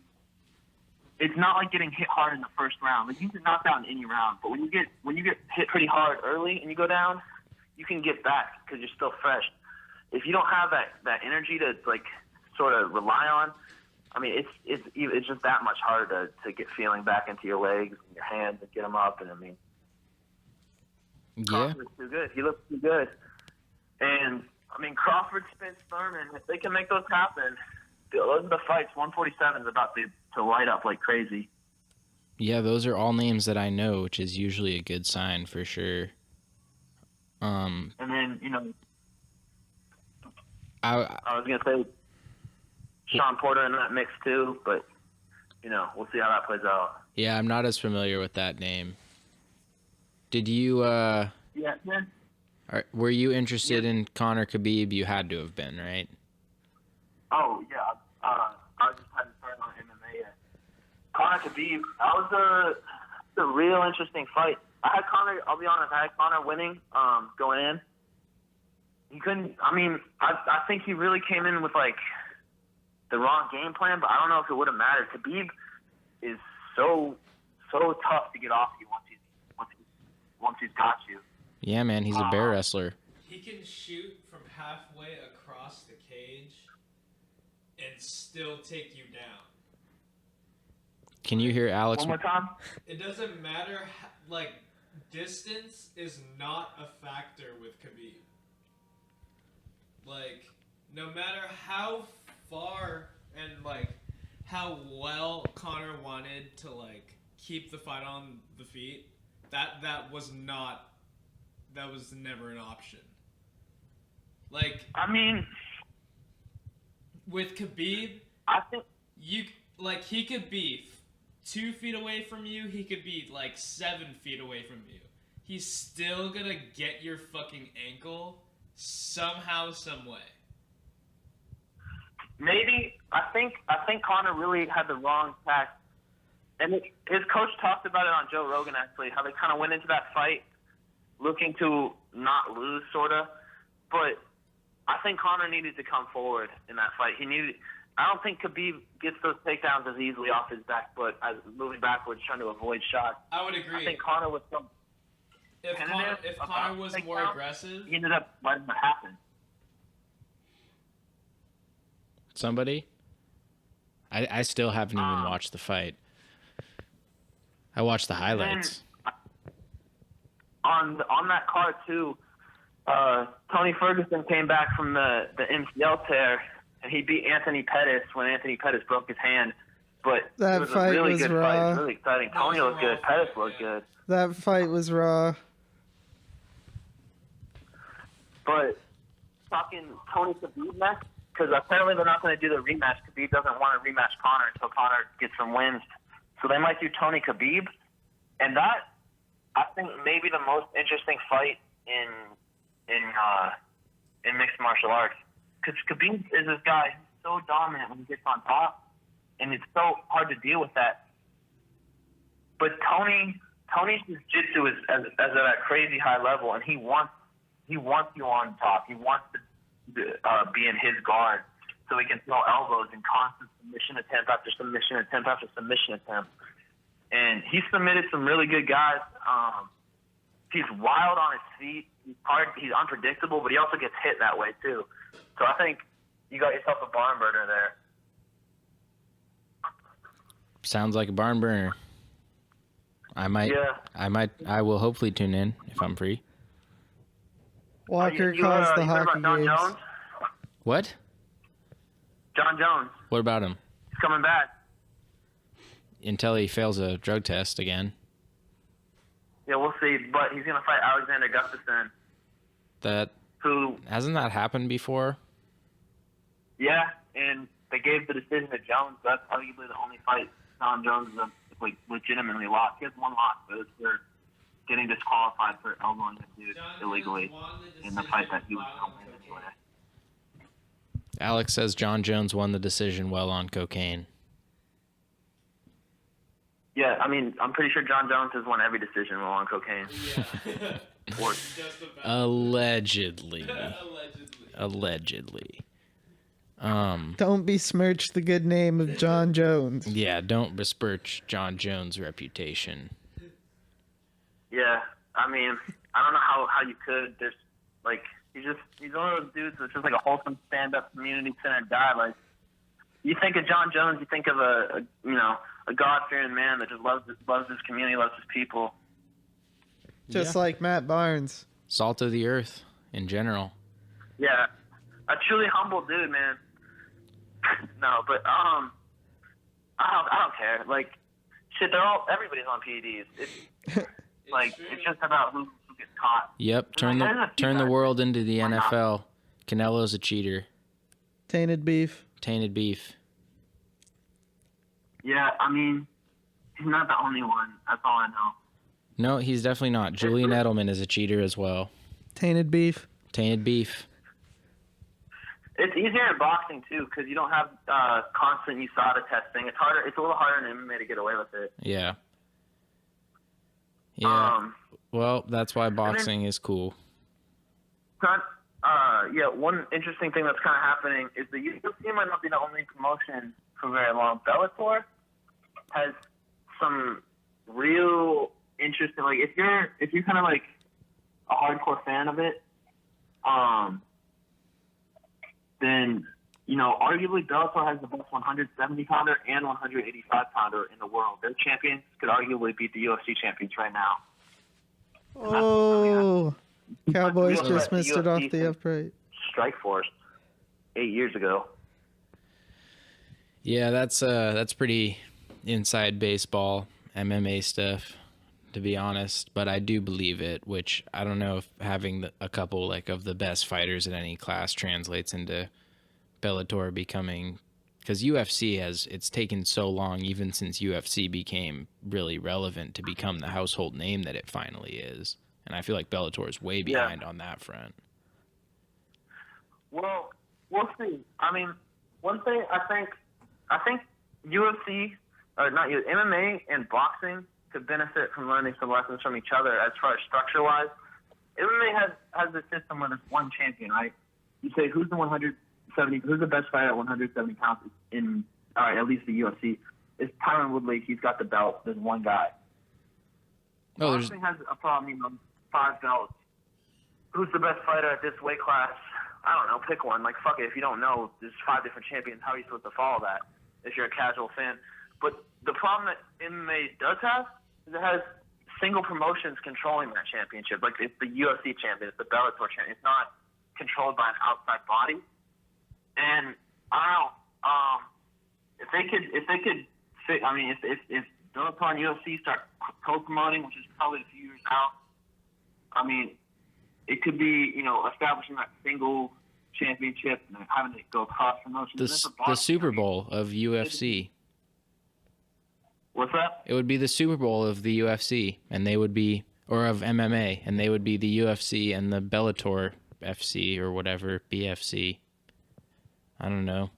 It's not like getting hit hard in the first round. Like you can knock out in any round, but when you get hit pretty hard early and you go down, you can get back because you're still fresh. If you don't have that energy to like sort of rely on, it's just that much harder to get feeling back into your legs and your hands and get them up. And Crawford's too good. He looks too good. And Crawford, Spence, Thurman, if they can make those happen, those are the fights. 147 is about to light up like crazy. Yeah, those are all names that I know, which is usually a good sign for sure. And then, I was going to say, Sean Porter in that mix too, but we'll see how that plays out. Yeah, I'm not as familiar with that name. Did you Yeah, man. were you interested in Conor Khabib? You had to have been, right? Oh yeah, I just hadn't started on MMA yet. Conor Khabib, that was a real interesting fight. I had Conor. I'll be honest, I had Conor winning going in. He couldn't. I mean, I think he really came in with like the wrong game plan, but I don't know if it would have mattered. Khabib is so tough to get off you once he's got you. Yeah, man, he's a bear wrestler. He can shoot from halfway across the cage and still take you down. Can you hear Alex? One more time? It doesn't matter, like, distance is not a factor with Khabib. Like, no matter how far and, like, how well Conor wanted to, like, keep the fight on the feet, that was never an option. Like, I mean, with Khabib, I think he could be 2 feet away from you, he could be like 7 feet away from you. He's still gonna get your fucking ankle somehow, some way. maybe I think Conor really had the wrong tact, and his coach talked about it on Joe Rogan actually, how they kind of went into that fight looking to not lose, sorta. But I think Conor needed to come forward in that fight. I don't think Khabib gets those takedowns as easily off his back, but as moving backwards, trying to avoid shots. I would agree. I think Conor was so if Conor was more aggressive, he ended up letting it happen. Somebody? I still haven't even watched the fight. I watched the highlights. On that card too, Tony Ferguson came back from the MCL tear, and he beat Anthony Pettis when Anthony Pettis broke his hand. But That it was fight a really was good raw. fight. It was really exciting. Tony looked good. Pettis looked good. That fight was raw. But talking Tony Khabib next, because apparently they're not going to do the rematch. Khabib doesn't want to rematch Conor until Conor gets some wins. So they might do Tony Khabib. And that, I think, may be the most interesting fight in mixed martial arts. Because Khabib is this guy who's so dominant when he gets on top, and it's so hard to deal with that. But Tony's jiu-jitsu is at a crazy high level, and he wants you on top. He wants to be in his guard so he can throw elbows and constant submission attempt after submission attempt after submission attempt. And he submitted some really good guys. He's wild on his feet. He's unpredictable, but he also gets hit that way too. So I think you got yourself a barn burner there. Sounds like a barn burner. I will hopefully tune in if I'm free. Walker you calls the heard hockey about John games. Jones? What? John Jones. What about him? He's coming back. Until he fails a drug test again. Yeah, we'll see. But he's going to fight Alexander Gustafsson. Who? Hasn't that happened before? Yeah, and they gave the decision to Jones. That's arguably the only fight John Jones has legitimately lost. He has one loss, but it's for getting disqualified for elbowing a dude illegally in the fight that he was helping anyway. Alex says John Jones won the decision while on cocaine. Yeah, I mean, I'm pretty sure John Jones has won every decision while on cocaine. yeah. Or, Allegedly. Allegedly. Don't besmirch the good name of John Jones. Yeah, don't besmirch John Jones' reputation. yeah, I mean, I don't know how you could. There's he's one of those dudes that's just like a wholesome stand-up, community-centered guy. Like, you think of John Jones, you think of a God-fearing man that just loves his community, loves his people. Just like Matt Barnes. Salt of the earth in general. Yeah, a truly humble dude, man. No, but I don't care. Like, shit, everybody's on PEDs. It's just about who gets caught. Yep, turn the world into the NFL. Canelo's a cheater. Tainted beef. Tainted beef. Yeah, I mean, he's not the only one. That's all I know. No, he's definitely not. Julian Edelman is a cheater as well. Tainted beef. Tainted beef. It's easier in boxing too because you don't have constant USADA testing. It's harder. It's a little harder in MMA to get away with it. Yeah. Yeah. Well, that's why boxing is cool. Yeah, one interesting thing that's kind of happening is the UFC might not be the only promotion for very long. Bellator has some real interesting. Like if you're kind of like a hardcore fan of it, then arguably Bellator has the best 170 pounder and 185 pounder in the world. Their champions could arguably beat the UFC champions right now. Oh, Cowboys Real just threat. missed it off the upright. Strike Force 8 years ago. Yeah, that's pretty inside baseball MMA stuff, to be honest. But I do believe it, which I don't know if having a couple like of the best fighters in any class translates into Bellator becoming, because UFC it's taken so long, even since UFC became really relevant, to become the household name that it finally is. And I feel like Bellator is way behind on that front. Well, we'll see. I mean, one thing I think UFC, or not you, MMA and boxing could benefit from learning some lessons from each other as far as structure-wise. MMA has this system where there's one champion, right? You say who's the best fighter at 170 pounds in, at least the UFC? It's Tyron Woodley. He's got the belt. There's one guy. Boxing has a problem, 5 belts. Who's the best fighter at this weight class? I don't know. Pick one. Like, fuck it. If you don't know, there's 5 different champions. How are you supposed to follow that if you're a casual fan? But the problem that MMA does have is it has single promotions controlling that championship. Like, it's the UFC champion. It's the Bellator champion. It's not controlled by an outside body. And I don't know. If they could, I mean, if Bellator and UFC start co-promoting, which is probably a few years out, I mean, it could be, establishing that single championship and having it go across promotions. The Super Bowl of UFC. What's that? It would be the Super Bowl of the UFC, and they would be, or of MMA, and they would be the UFC and the Bellator FC or whatever, BFC. I don't know.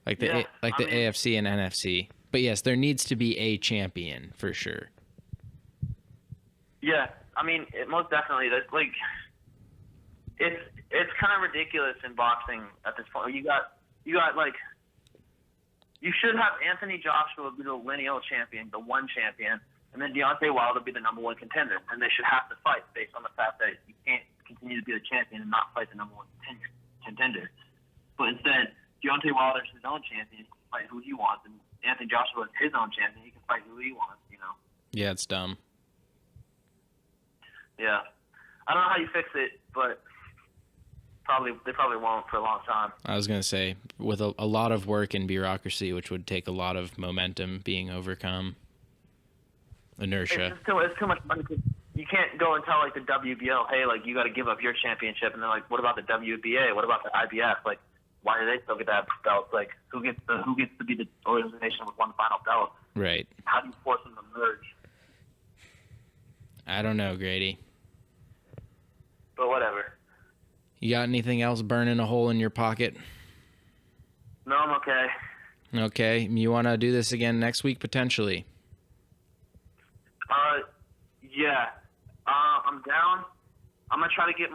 Like the AFC and NFC. But yes, there needs to be a champion for sure. Yeah, I mean, most definitely. That's like, it's kind of ridiculous in boxing at this point. You got like, you should have Anthony Joshua be the lineal champion, the one champion, and then Deontay Wilder be the number 1 contender, and they should have to fight based on the fact that you can't continue to be the champion and not fight the number 1 contender. But instead, Deontay Wilder's his own champion. He can fight who he wants, and Anthony Joshua is his own champion. He can fight who he wants. Yeah, it's dumb. Yeah, I don't know how you fix it, but they probably won't for a long time. I was gonna say, with a lot of work and bureaucracy, which would take a lot of momentum being overcome. Inertia. It's too much money. You can't go and tell like the WBO, hey, like you got to give up your championship, and they're like, what about the WBA? What about the IBF? Like, why do they still get that belt? Like, who gets to be the organization with one final belt? Right. How do you force them to merge? I don't know, Grady. But whatever. You got anything else burning a hole in your pocket? No, I'm okay. Okay. You want to do this again next week, potentially? Yeah. I'm down. I'm going to try to get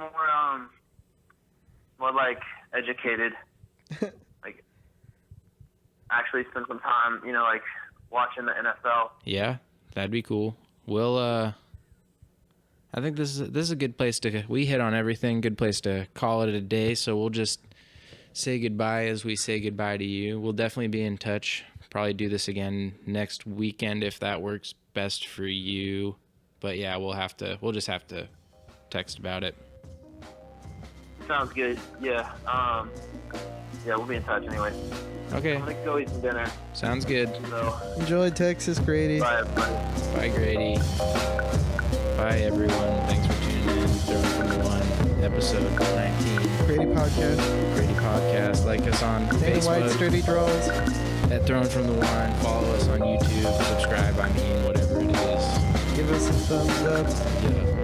more like, educated. Like, actually spend some time, like, watching the NFL. Yeah, that'd be cool. We'll, I think this is a good place we hit on everything, good place to call it a day, so we'll just say goodbye as we say goodbye to you. We'll definitely be in touch. Probably do this again next weekend if that works best for you. But yeah, we'll just have to text about it. Sounds good. Yeah. Yeah, we'll be in touch anyway. Okay. I'm gonna go eat some dinner. Sounds good. So, Enjoy Texas, Grady. bye, everybody. Bye, Grady. Bye, everyone. Thanks for tuning in. 31, episode 19. Grady Podcast. Grady Podcast. Like us on Danny Facebook. White's Dirty Draws. at Throne from the One. Follow us on YouTube. Subscribe, whatever it is. Give us a thumbs up. Yeah.